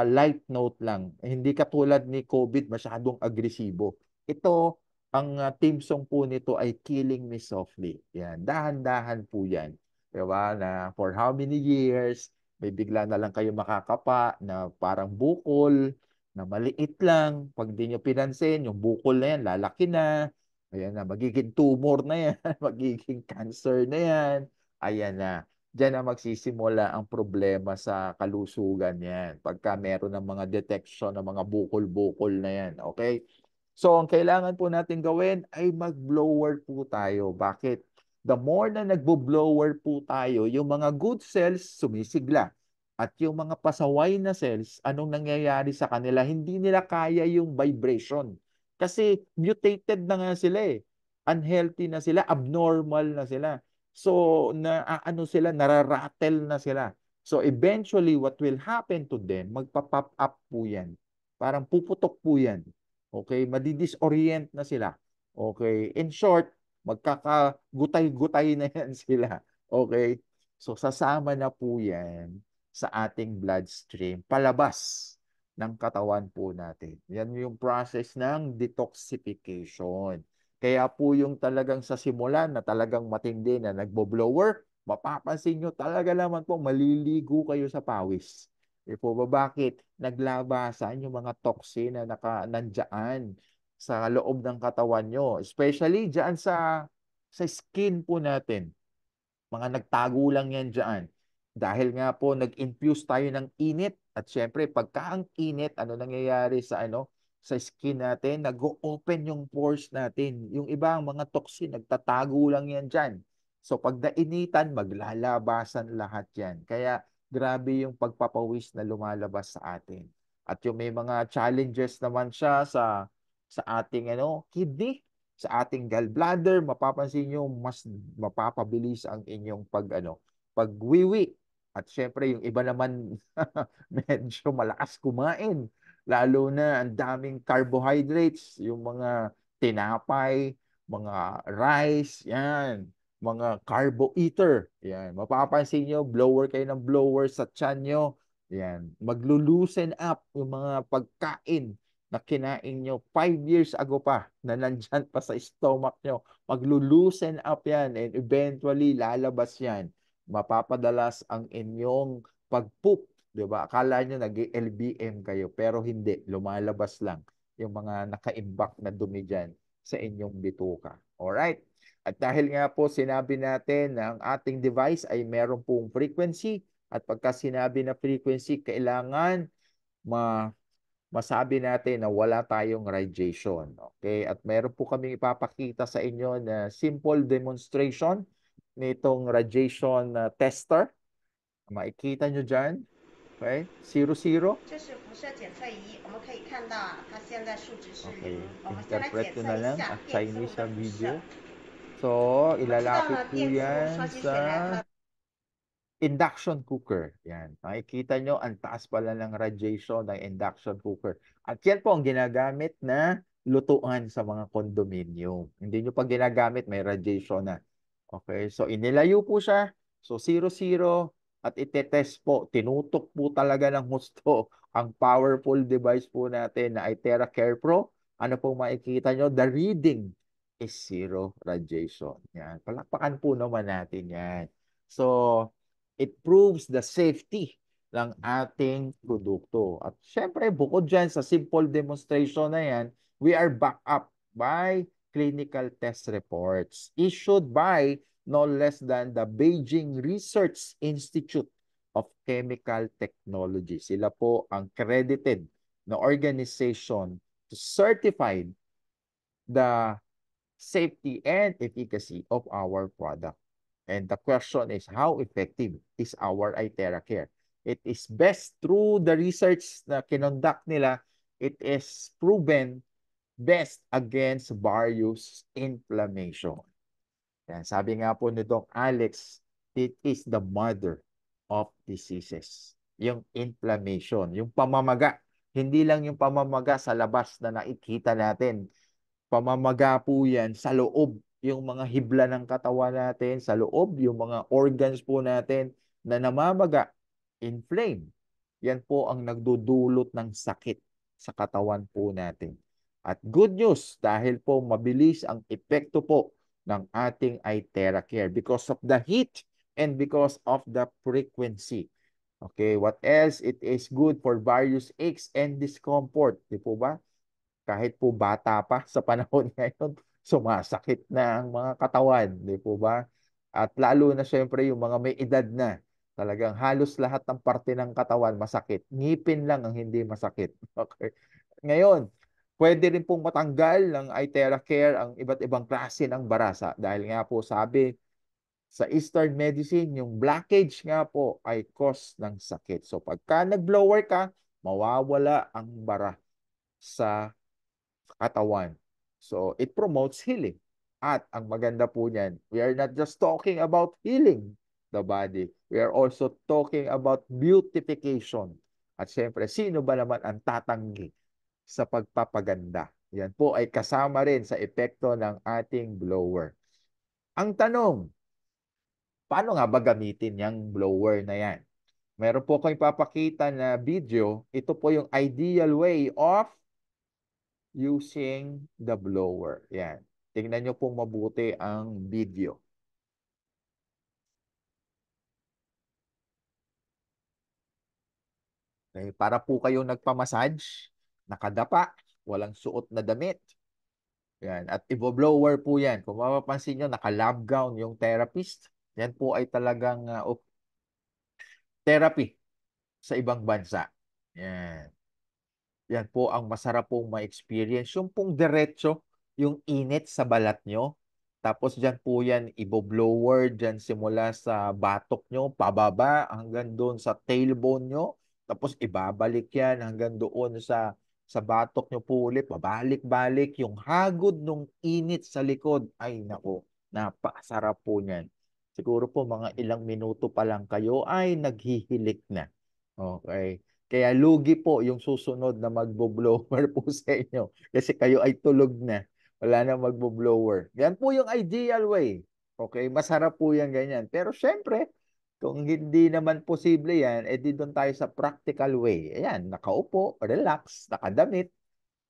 light note lang, hindi katulad ni COVID masyadong agresibo. Ito, ang theme song po nito ay Killing Me Softly. Yan, dahan-dahan po yan. Diba? Na for how many years, may bigla na lang kayo makakapa na parang bukol, na maliit lang. Pag di nyo pinansin, yung bukol na yan, lalaki na. Ayan na, magiging tumor na yan, magiging cancer na yan. Ayan na. Diyan na magsisimula ang problema sa kalusugan yan. Pagka meron ng mga detection ng mga bukol-bukol na yan. Okay? So, ang kailangan po natin gawin ay mag-blower po tayo. Bakit? The more na nagbo-blower po tayo, yung mga good cells sumisigla. At yung mga pasaway na cells, anong nangyayari sa kanila? Hindi nila kaya yung vibration. Kasi mutated na nga sila eh. Unhealthy na sila, abnormal na sila. So, ano sila, nararattle na sila. So, eventually, what will happen to them, magpa-pop up po yan. Parang puputok po yan. Okay, madidisorient na sila. Okay, in short, magkakagutay-gutay na yan sila. Okay, so sasama na po yan sa ating bloodstream, palabas ng katawan po natin. Yan yung process ng detoxification. Kaya po yung talagang sa simulan na talagang matindi na nagbo-blower, mapapansin nyo talaga naman po maliligo kayo sa pawis. E po ba bakit? Naglabasan yung mga toxin na nandyan sa loob ng katawan nyo. Especially dyan sa skin po natin. Mga nagtago lang yan dyan. Dahil nga po nag-infuse tayo ng init at syempre pagka ang init, ano nangyayari sa skin natin, nag-open yung pores natin. Yung iba, mga toxin, nagtatago lang yan dyan. So pag nainitan, maglalabasan lahat yan. Kaya grabe yung pagpapawis na lumalabas sa atin. At yung may mga challenges naman siya sa ating kidney, sa ating gallbladder, mapapansin nyo mas mapapabilis ang inyong pagwiwi. At syempre yung iba naman medyo malakas kumain. Lalo na ang daming carbohydrates, yung mga tinapay, mga rice, yan, mga carbo eater. Yan, mapapansin nyo, blower kayo ng blower sa tiyan nyo. Yan, maglo-loosen up yung mga pagkain na kinain nyo 5 years ago pa na nandyan pa sa stomach nyo. Maglo-loosen up yan and eventually lalabas yan. Mapapadalas ang inyong pag-poop. Diba? Akala nyo nag-LBM kayo pero hindi. Lumalabas lang yung mga nakaimbak na dumi dyan sa inyong bituka. Alright? At dahil nga po sinabi natin na ang ating device ay meron pong frequency at pagka sinabi na frequency, kailangan ma masabi natin na wala tayong radiation. Okay? At meron po kaming ipapakita sa inyo na simple demonstration nitong radiation tester. Makikita nyo dyan. Okay? 00. 这是辐射检测仪，我们可以看到它现在数值是零。Okay. 我们先来 Interpret 检 ko 测 na 一 lang 下 ang 电磁炉 Chinese 的 na 辐射。video. So, 我们知道 ilalapit 呢， po 电磁炉 yan 收集 sa 水来和 induction cooker. Yan. Makikita nyo, ang taas pala ng radiation ng induction cooker. At yan po ang ginagamit na lutuan sa mga condominium. Hindi nyo pa ginagamit, may radiation na. Okay, so inilayo po siya. So 00 at itetest po. Tinutok po talaga ng husto ang powerful device po natin na iTera Care Pro. Ano po makikita nyo? The reading is 0 radiation. Yan. Palakpakan po naman natin yan. So, it proves the safety ng ating produkto. At syempre, bukod dyan sa simple demonstration na yan, we are backed up by clinical test reports issued by no less than the Beijing Research Institute of Chemical Technology. Sila po ang credited na organization to certify the safety and efficacy of our product. And the question is, how effective is our iTera Care? It is best through the research na kinonduct nila, it is proven best against various inflammation. Yan, sabi nga po ni Doc Alex, it is the mother of diseases. Yung inflammation, yung pamamaga. Hindi lang yung pamamaga sa labas na nakikita natin. Pamamaga po yan sa loob yung mga hibla ng katawan natin sa loob, yung mga organs po natin na namamaga, inflame. Yan po ang nagdudulot ng sakit sa katawan po natin. At good news, dahil po mabilis ang epekto po ng ating iTera Care because of the heat and because of the frequency. Okay, what else? It is good for various aches and discomfort. Di po ba? Kahit po bata pa sa panahon ngayon, sumasakit na ang mga katawan, di po ba? At lalo na siyempre yung mga may edad na, talagang halos lahat ng parte ng katawan masakit. Ngipin lang ang hindi masakit. Okay. Ngayon, pwede rin pong matanggal ng iTera Care ang iba't ibang klase ng barasa dahil nga po sabi sa Eastern Medicine, yung blockage nga po ay cause ng sakit. So pagka nag-blower ka, mawawala ang bara sa katawan. So, it promotes healing. At ang maganda po niyan, we are not just talking about healing the body. We are also talking about beautification. At syempre, sino ba naman ang tatanggi sa pagpapaganda? Yan po ay kasama rin sa epekto ng ating blower. Ang tanong, paano nga ba gamitin yung blower na yan? Meron po kayong papakita na video. Ito po yung ideal way of using the blower. Yan. Tingnan nyo pong mabuti ang video. Okay, para po kayong nagpamassage, nakadapa, walang suot na damit. Yan. At i-blower po yan. Kung mapapansin nyo, naka-lab gown yung therapist. Yan po ay talagang therapy sa ibang bansa. Yan. Yan po ang masarap pong ma-experience. Yung pong diretso, yung init sa balat nyo. Tapos dyan po yan, ibo-blower dyan simula sa batok nyo, pababa hanggang doon sa tailbone nyo. Tapos ibabalik yan hanggang doon sa batok nyo po ulit. Babalik-balik. Yung hagod ng init sa likod. Ay nako, napakasarap po niyan. Siguro po mga ilang minuto pa lang kayo ay naghihilik na. Okay. Kaya lugi po yung susunod na magbo-blower po sa inyo kasi kayo ay tulog na. Wala na magbo-blower. Yan po yung ideal way. Okay, masarap po yan ganyan. Pero syempre, kung hindi naman posible yan, edi doon tayo sa practical way. Ayan, nakaupo, relax, nakadamit.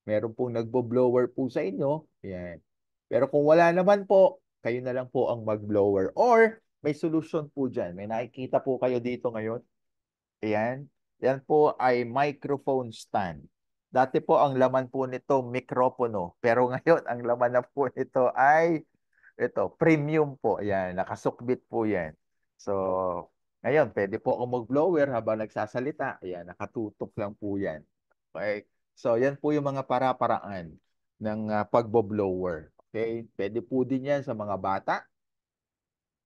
Meron pong nagbo-blower po sa inyo. Ayan. Pero kung wala naman po, kayo na lang po ang mag-blower. Or may solution po dyan. May nakikita po kayo dito ngayon. Ayan. Yan po ay microphone stand. Dati po ang laman po nito mikropono. Pero ngayon ang laman na po nito ay ito, premium po. Ayan, nakasukbit po yan. So, ngayon, pwede po ako mag-blower habang nagsasalita. Ayan, nakatutok lang po yan. Okay? So, yan po yung mga para-paraan ng pagbo-blower. Okay? Pwede po din yan sa mga bata.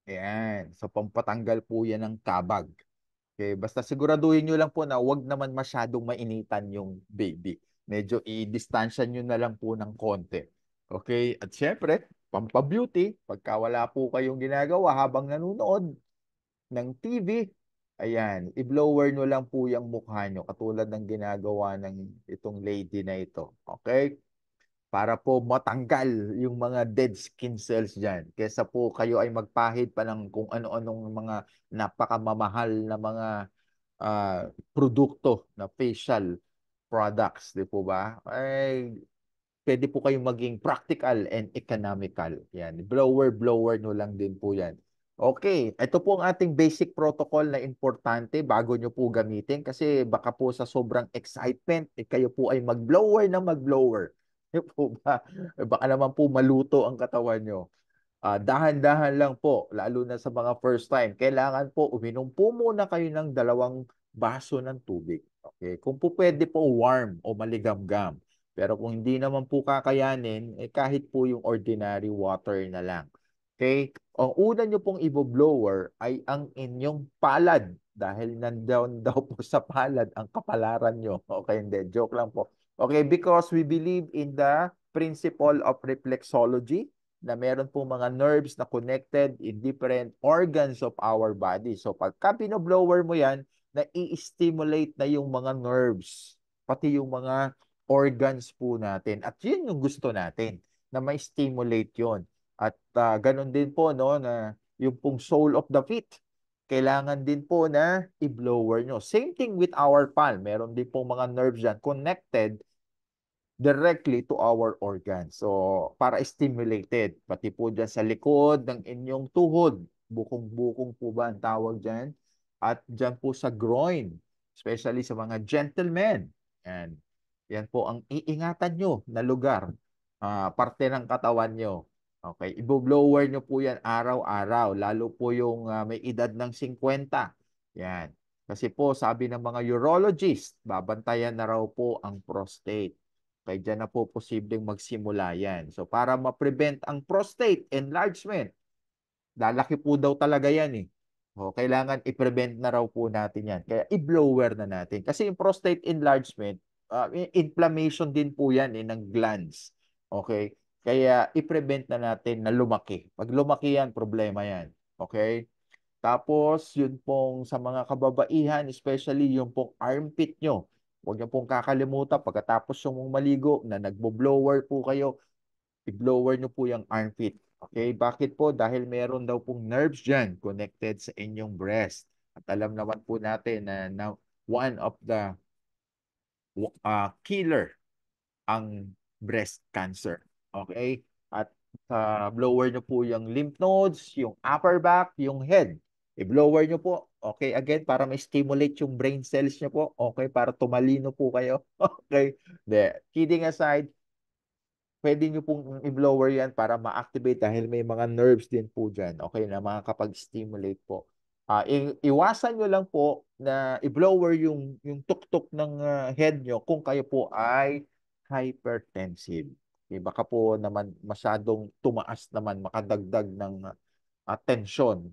Ayan. So, pampatanggal po yan ng kabag. Okay, basta siguraduhin nyo lang po na wag naman masyadong mainitan yung baby. Medyo i-distansya nyo na lang po ng konti. Okay, at syempre, pampabeauty, pagka wala po kayong ginagawa habang nanonood ng TV, ayan, i-blower nyo lang po yung mukha nyo, katulad ng ginagawa ng itong lady na ito. Okay? Para po matanggal yung mga dead skin cells dyan. Kesa po kayo ay magpahid pa ng kung ano-anong mga napakamamahal na mga produkto na facial products, di po ba? Ay, pwede po kayong maging practical and economical. Yan, blower no lang din po yan. Okay, ito po ang ating basic protocol na importante bago nyo po gamitin kasi baka po sa sobrang excitement, kayo po ay mag-blower na mag-blower. Di po ba? Baka naman po maluto ang katawan nyo. Dahan-dahan lang po, lalo na sa mga first time. Kailangan po, uminom po muna kayo ng 2 baso ng tubig. Okay? Kung po pwede po warm o maligamgam. Pero kung hindi naman po kakayanin, kahit po yung ordinary water na lang. Okay? Ang una nyo pong i-blower ay ang inyong palad. Dahil nandoon daw po sa palad ang kapalaran nyo. Okay, hindi. Joke lang po. Okay, because we believe in the principle of reflexology na meron po mga nerves na connected in different organs of our body. So pagka binoblower mo yan, na-i-stimulate na yung mga nerves, pati yung mga organs po natin. At yun yung gusto natin, na ma-stimulate yun. At ganun din po no na yung pong sole of the feet, kailangan din po na i-blower nyo. Same thing with our palm. Meron din pong mga nerves dyan connected directly to our organs. So, para stimulated. Pati po dyan sa likod ng inyong tuhod. Bukong-bukong po ba ang tawag dyan? At dyan po sa groin, especially sa mga gentlemen. Yan. Yan po ang iingatan nyo na lugar. Parte ng katawan nyo. Okay, i-blower nyo po yan araw-araw, lalo po yung may edad ng 50. Yan. Kasi po, sabi ng mga urologist, babantayan na raw po ang prostate. Kaya dyan na po posibleng magsimula yan. So para ma-prevent ang prostate enlargement, lalaki po daw talaga yan eh. O, kailangan i-prevent na raw po natin yan. Kaya i-blower na natin. Kasi yung prostate enlargement, inflammation din po yan eh, ng glands. Okay? Kaya i-prevent na natin na lumaki. Pag lumaki yan, problema yan. Okay? Tapos, yun pong sa mga kababaihan, especially yung pong armpit nyo. Huwag niyo pong kakalimutan pagkatapos yung maligo na nagbo-blower po kayo, i-blower nyo po yung armpit. Okay? Bakit po? Dahil meron daw pong nerves dyan connected sa inyong breast. At alam naman po natin na one of the killer ang breast cancer. Okay? At blower nyo po yung lymph nodes, yung upper back, yung head. I-blower nyo po. Okay, again, para ma-stimulate yung brain cells nyo po. Okay, para tumalino po kayo. Okay. De, kidding aside, pwede nyo pong i-blower yan para ma-activate dahil may mga nerves din po dyan. Okay, na makakapag-stimulate po. Iwasan nyo lang po na i-blower yung tuktok ng head nyo kung kayo po ay hypertensive. Okay, baka po naman masyadong tumaas naman, makadagdag ng tensyon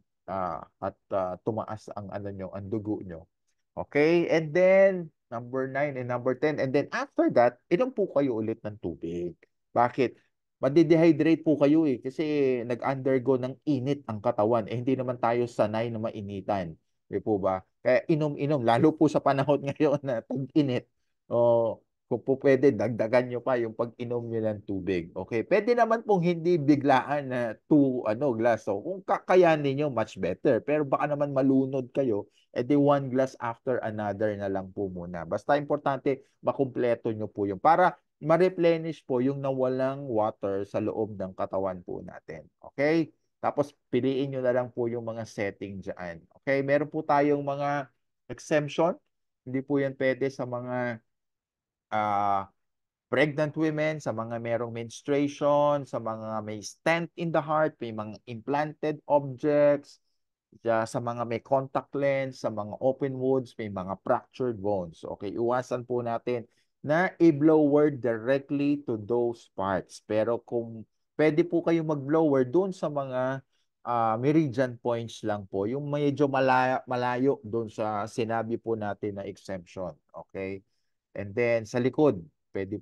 at tumaas ang ano nyo, ang dugo nyo. Okay, and then number 9 and number 10. And then after that, inom po kayo ulit ng tubig. Bakit? Madi-dehydrate po kayo eh kasi nag-undergo ng init ang katawan. Eh hindi naman tayo sanay na mainitan. Di po ba? Kaya inom-inom, lalo po sa panahon ngayon na tag-init. O, kung po pwede, dagdagan nyo pa yung pag-inom nyo ng tubig. Okay? Pwede naman pong hindi biglaan na 2 glass. So, kung kakayanin nyo, much better. Pero baka naman malunod kayo, edi 1 glass after another na lang po muna. Basta importante, makumpleto nyo po yung para ma-replenish po yung nawalang water sa loob ng katawan po natin. Okay? Tapos piliin nyo na lang po yung mga setting dyan. Okay? Meron po tayong mga exemption. Hindi po yan pwede sa mga uh, pregnant women, sa mga merong menstruation, sa mga may stent in the heart, may mga implanted objects, sa mga may contact lens, sa mga open wounds, may mga fractured bones. Okay, iwasan po natin na i-blower directly to those parts. Pero kung pwede po kayong mag-blower doon sa mga meridian points lang po, yung medyo malayo, malayo doon sa sinabi po natin na exemption. Okay? And then sa likod, pwede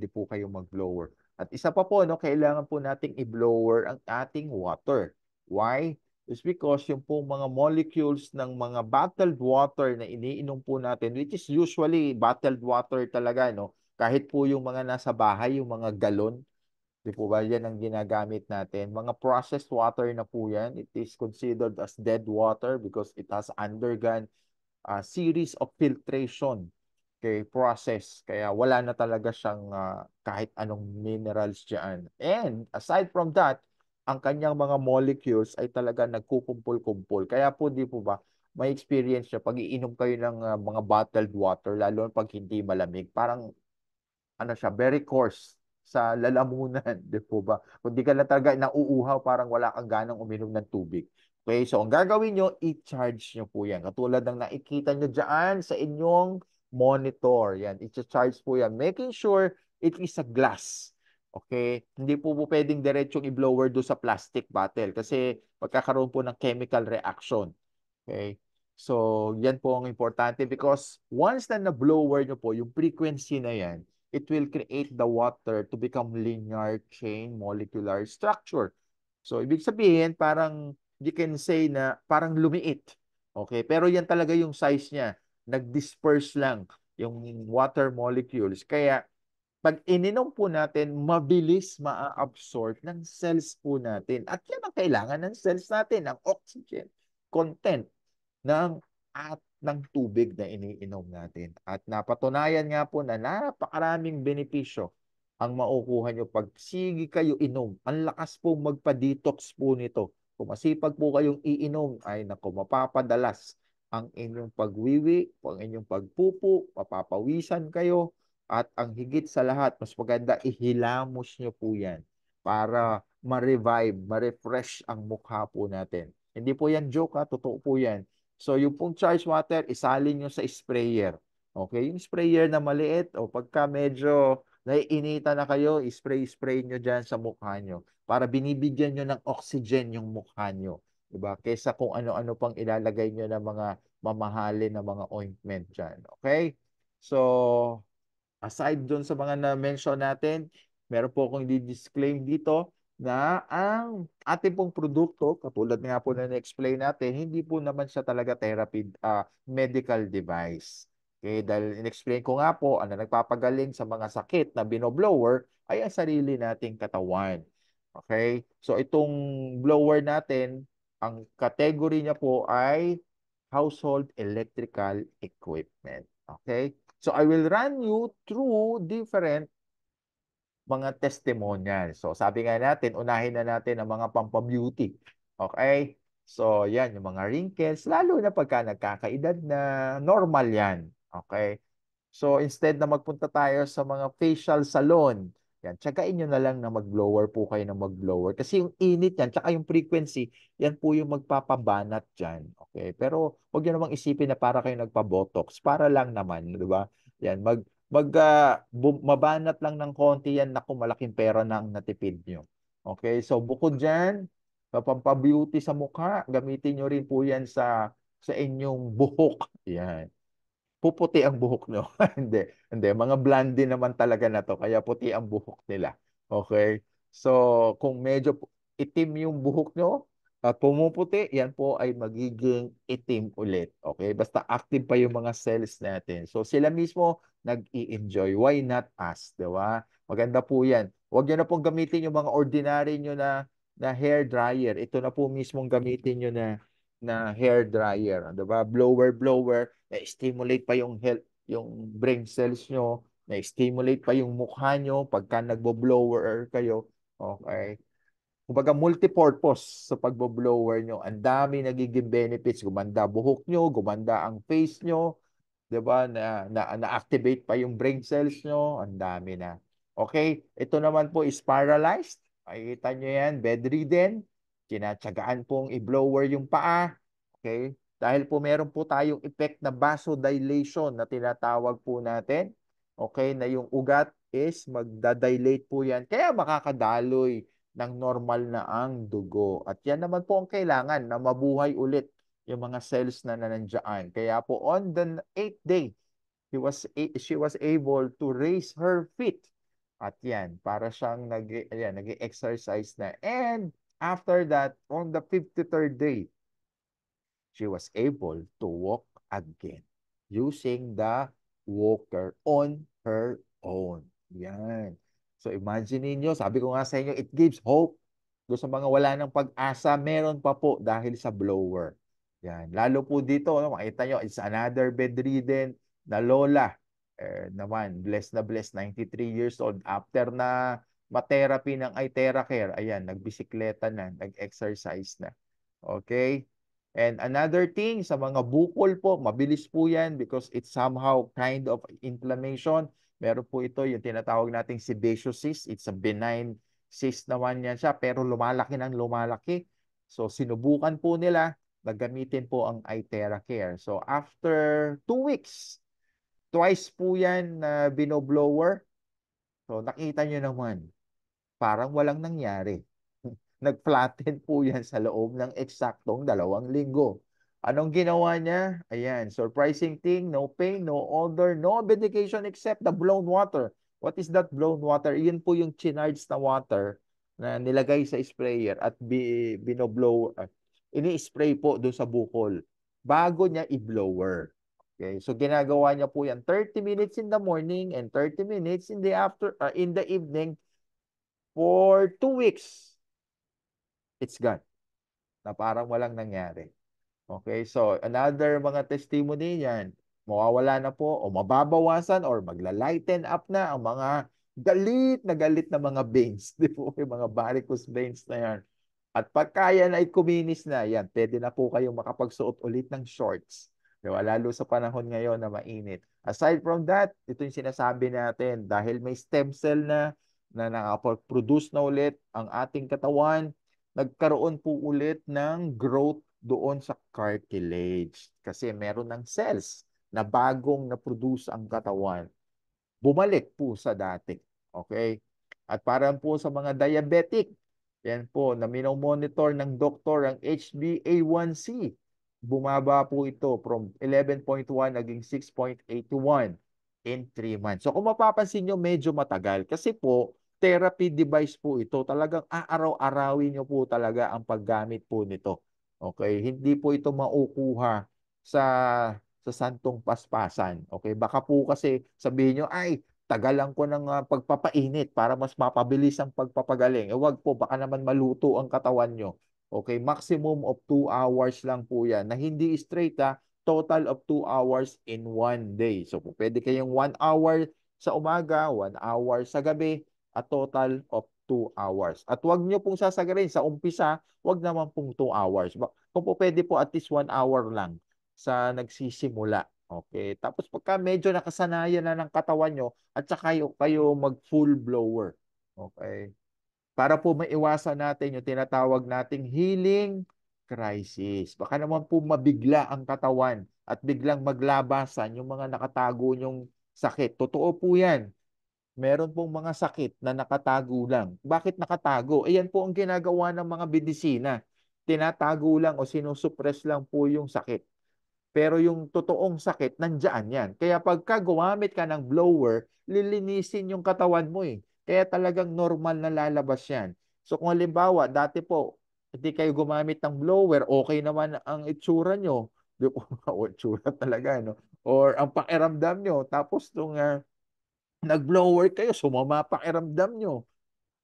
po kayong mag-blower. At isa pa po, no, kailangan po nating i-blower ang ating water. Why? It's because yung po mga molecules ng mga bottled water na iniinom po natin, which is usually bottled water talaga, no? Kahit po yung mga nasa bahay, yung mga galon, di po ba yan ang ginagamit natin? Mga processed water na po yan. It is considered as dead water because it has undergone a series of filtration, okay, process. Kaya wala na talaga siyang kahit anong minerals dyan. And aside from that, ang kanyang mga molecules ay talaga nagkukumpul-kumpul. Kaya po, di po ba, may experience siya pag iinom kayo ng mga bottled water, lalo pag hindi malamig. Parang ano siya, very coarse sa lalamunan, di po ba? Kung di ka na talaga nauuhaw, parang wala kang ganang uminom ng tubig. Okay, so ang gagawin nyo, i-charge nyo po yan. Katulad ng nakikita nyo dyan sa inyong monitor. Yan, i-charge po yan. Making sure it is a glass. Okay? Hindi po pwedeng diretsong i-blower do sa plastic bottle kasi magkakaroon po ng chemical reaction. Okay? So, yan po ang importante because once na na-blower nyo po, yung frequency na yan, it will create the water to become linear chain molecular structure. So, ibig sabihin, parang you can say na parang lumiit. Okay? Pero yan talaga yung size niya. Nag-disperse lang yung water molecules. Kaya, Pag ininom po natin, mabilis maa-absorb ng cells po natin. At yan ang kailangan ng cells natin, ang oxygen content ng tubig na iniinom natin. At napatunayan nga po na napakaraming benepisyo ang makukuha nyo pag sige kayo inom. Ang lakas po magpa-detox po nito. Kung masipag po kayong iinom, ay naku, mapapadalas ang inyong pagwiwi, ang inyong pagpupo, mapapawisan kayo, at ang higit sa lahat, mas maganda, ihilamos nyo po yan para ma-revive, ma-refresh ang mukha po natin. Hindi po yan joke ha, totoo po yan. So yung pong charged water, isalin nyo sa sprayer. Okay, yung sprayer na maliit, o pagka medyo naiinitan na kayo, spray nyo dyan sa mukha nyo para binibigyan nyo ng oxygen yung mukha nyo. Diba? Kesa kung ano-ano pang ilalagay nyo ng mga mamahalin na mga ointment dyan. Okay? So, aside doon sa mga na-mention natin, meron po akong di-disclaim dito na ang ating pong produkto, katulad nga po na na-explain natin, hindi po naman siya talaga therapy, medical device. Okay, dahil in-explain ko nga po, ano nagpapagaling sa mga sakit na binoblower ay ang sarili nating katawan. Okay? So itong blower natin, ang category niya po ay household electrical equipment. Okay? So I will run you through different mga testimonial. So sabi nga natin, unahin na natin ang mga pampabeauty. Okay? So yan, yung mga wrinkles, lalo na pagka nagkakaedad na, normal yan. Okay? So instead na magpunta tayo sa mga facial salon, yan, tsagain nyo na lang na mag-blower po kayo ng mag-blower. Kasi yung init yan, tsaka yung frequency, yan po yung magpapabanat dyan. Okay? Pero huwag nyo namang isipin na para kayo nagpa-botox. Para lang naman, di ba? Yan, mabanat lang ng konti yan, naku, malaking pera na ang natipid nyo. Okay? So bukod dyan, pampabeauty sa mukha, gamitin nyo rin po yan sa inyong buhok. Yan, puputi ang buhok nyo. Hindi, hindi. Mga blondie naman talaga na to, kaya puti ang buhok nila. Okay? So, kung medyo itim yung buhok nyo, at pumuputi, yan po ay magiging itim ulit. Okay? Basta active pa yung mga cells natin. So, sila mismo nag-i-enjoy. Why not us? Diba? Maganda po yan. Huwag nyo na pong gamitin yung mga ordinary nyo na hair dryer. Ito na po mismong gamitin nyo na hair dryer, 'di ba? Blower, na-stimulate pa yung health, yung brain cells nyo, na-stimulate pa yung mukha nyo pagka nagbo-blower kayo. Okay? Kumbaga multi-purpose sa pagbo-blower nyo. Ang dami nagiging benefits. Gumanda buhok nyo, gumanda ang face nyo, 'di ba? Na-activate pa yung brain cells nyo, ang dami na. Okay, ito naman po is paralyzed. Makikita nyo yan, bedridden. Tinatsagaan pong i-blower yung paa. Okay? Dahil po meron po tayong effect na vasodilation na tinatawag po natin. Okay, na yung ugat is magdadilate po yan. Kaya makakadaloy ng normal na ang dugo. At yan naman po ang kailangan na mabuhay ulit yung mga cells na nandiyan. Kaya po on the 8th day, she was able to raise her feet. At yan, para siyang nag-exercise na. And after that, on the 53rd day, she was able to walk again using the walker on her own. Yan. So imagine niyo, sabi ko nga sa inyo, it gives hope. Doon sa mga wala ng pag-asa, meron pa po dahil sa blower. Yan. Lalo po dito, no, makita nyo, it's another bedridden na lola. Blessed na blessed, 93 years old. After na ma-therapy ng iTeracare, ayan, nagbisikleta na, nag-exercise na. Okay? And another thing, sa mga bukol po, mabilis po yan because it's somehow kind of inflammation. Meron po ito, yung tinatawag nating sebaceous cyst. It's a benign cyst naman yan siya, pero lumalaki ng lumalaki. So, sinubukan po nila na gamitin po ang iTeracare. So, after 2 weeks, twice po yan na binoblower. So, nakita nyo naman, parang walang nangyari. Nag-flatten po yan sa loob ng eksaktong 2 linggo. Anong ginawa niya? Ayan, surprising thing, no pain, no odor, no medication except the blown water. What is that blown water? Iyan po yung chinards na water na nilagay sa sprayer at binoblow, ini-spray po doon sa bukol bago niya i-blower. Okay, so ginagawa niya po yan 30 minutes in the morning and 30 minutes in the evening for 2 weeks. It's gone. Na parang walang nangyari. Okay, so another mga testimony yan, mawawala na po o mababawasan or magla-lighten up na ang mga galit na mga veins. Di po, yung mga varicose veins na yan. At pagka yan ay kuminis na, yan, pwede na po kayong makapagsuot ulit ng shorts. Diba? Lalo sa panahon ngayon na mainit. Aside from that, ito yung sinasabi natin, dahil may stem cell na nakapag-produce na ulit ang ating katawan, nagkaroon po ulit ng growth doon sa cartilage. Kasi meron ng cells na bagong na-produce ang katawan. Bumalik po sa dati. Okay? At parang po sa mga diabetic, yan po, na minomonitor ng doktor ang HbA1c. Bumaba po ito from 11.1 naging 6.81 in 3 months. So kung mapapansin nyo, medyo matagal. Kasi po, therapy device po ito. Talagang aaraw-arawin nyo po talaga ang paggamit po nito. Okay? Hindi po ito maukuha sa santong paspasan. Okay? Baka po kasi sabihin nyo, ay, tagalan ko ng pagpapainit para mas mapabilis ang pagpapagaling. Wag po, baka naman maluto ang katawan nyo. Okay, maximum of 2 hours lang po yan. Na hindi straight total of 2 hours in one day. So pwede kayong 1 hour sa umaga, 1 hour sa gabi, at total of 2 hours. At wag nyo pong sasagarin sa umpisa, wag naman pong 2 hours. Kung po pwede po at least 1 hour lang sa nagsisimula. Okay. Tapos pagka medyo nakasanayan na ng katawan nyo, at saka kayo mag full blower. Okay. Para po maiwasan natin yung tinatawag nating healing crisis. Baka naman po mabigla ang katawan at biglang maglabasan yung mga nakatago nyong sakit. Totoo po yan. Meron pong mga sakit na nakatago lang. Bakit nakatago? Yan po ang ginagawa ng mga medisina. Tinatago lang o sinusuppress lang po yung sakit. Pero yung totoong sakit, nandiyan yan. Kaya pagka gumamit ka ng blower, lilinisin yung katawan mo eh. Kaya talagang normal na lalabas yan. So kung halimbawa, dati po, hindi kayo gumamit ng blower, okay naman ang itsura nyo. Di po, o itsura talaga, no? Or ang pakiramdam nyo. Tapos nung nag-blower kayo, sumama pakiramdam nyo.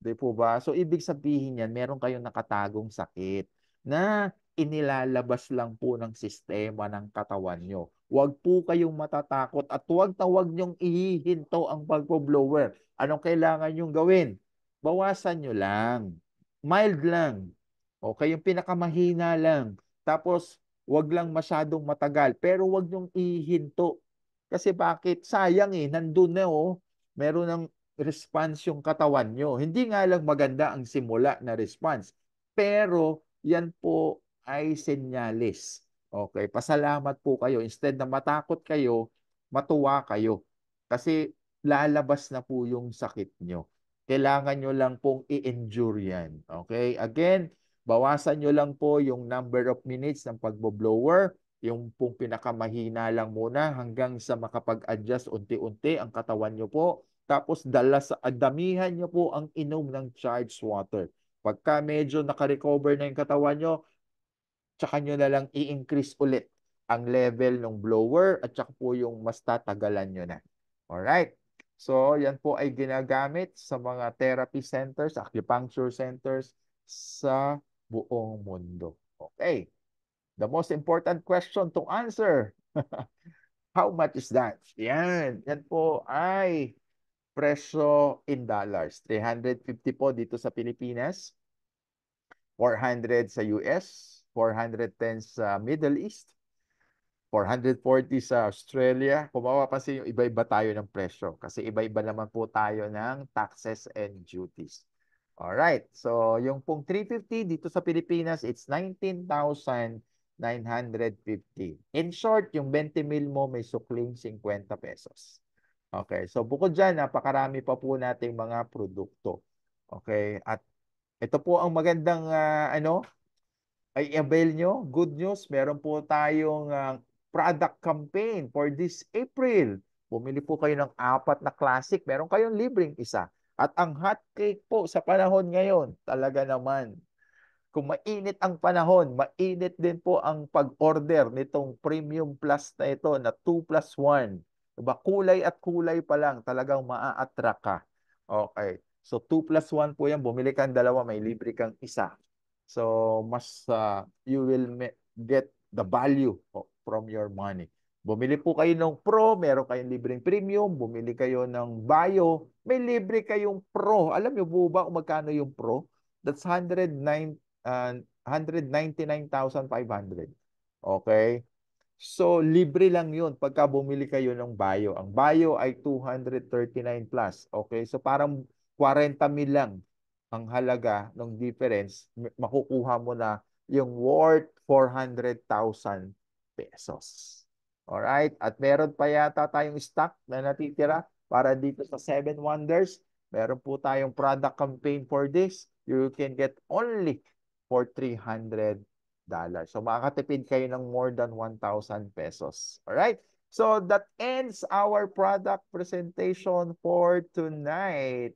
Di po ba? So, ibig sabihin yan, meron kayong nakatagong sakit na inilalabas lang po ng sistema ng katawan nyo. Huwag po kayong matatakot at huwag na huwag nyong ihihinto ang pagpo-blower. Anong kailangan nyong gawin? Bawasan nyo lang. Mild lang. Okay, yung pinakamahina lang. Tapos, huwag lang masyadong matagal. Pero huwag nyong ihihinto. Kasi bakit? Sayang eh. Nandun na oh. Meron ng response yung katawan nyo. Hindi nga lang maganda ang simula na response. Pero yan po ay senyales. Okay, pasalamat po kayo. Instead na matakot kayo, matuwa kayo. Kasi lalabas na po yung sakit nyo. Kailangan nyo lang pong i-endure yan. Okay, again, bawasan nyo lang po yung number of minutes ng pagbo-blower. Yung pong pinakamahina lang muna hanggang sa makapag-adjust unti-unti ang katawan nyo po. Tapos damihan nyo po ang inom ng charged water. Pagka medyo nakarecover na yung katawan nyo, tsaka nyo na lang i-increase ulit ang level ng blower at tsaka po yung mas tatagalan nyo na. Alright. So, yan po ay ginagamit sa mga therapy centers, acupuncture centers sa buong mundo. Okay. The most important question to answer. How much is that? Yan. Yan po ay presyo in dollars. 350 po dito sa Pilipinas, 400 sa US, 410 sa Middle East, 440 sa Australia. Kung mapapansin yung iba-iba tayo ng presyo kasi iba-iba naman po tayo ng taxes and duties. Alright, so yung pong 350 dito sa Pilipinas, it's 19,950. In short, yung 20 mil mo may sukling 50 pesos. Okay, so bukod dyan, napakarami pa po nating mga produkto. Okay, at ito po ang magandang ay avail nyo. Good news, meron po tayong product campaign for this April. Bumili po kayo ng 4 na classic, meron kayong libreng isa. At ang hot cake po sa panahon ngayon, talaga naman, Kung mainit ang panahon, mainit din po ang pag-order nitong Premium Plus na ito na 2 plus 1. Diba? Kulay at kulay pa lang, talagang maa-attract ka. Okay. So 2 plus 1 po yan. Bumili kang dalawa, may libre kang isa. So mas you will get the value from your money. Bumili po kayo ng Pro, meron kayong libreng premium. Bumili kayo ng Bio, may libre kayong Pro. Alam niyo po ba kung magkano yung Pro? That's 199,500. Okay? So, libre lang yun pagka bumili kayo ng Bio. Ang Bio ay 239 plus. Okay? So, parang 40,000 lang ang halaga ng difference. Makukuha mo na yung worth 400,000 pesos. Alright? At meron pa yata tayong stock na natitira para dito sa Seven Wonders. Meron po tayong product campaign for this. You can get only for $300. So makakatipid kayo ng more than 1,000 pesos. Alright? So that ends our product presentation for tonight.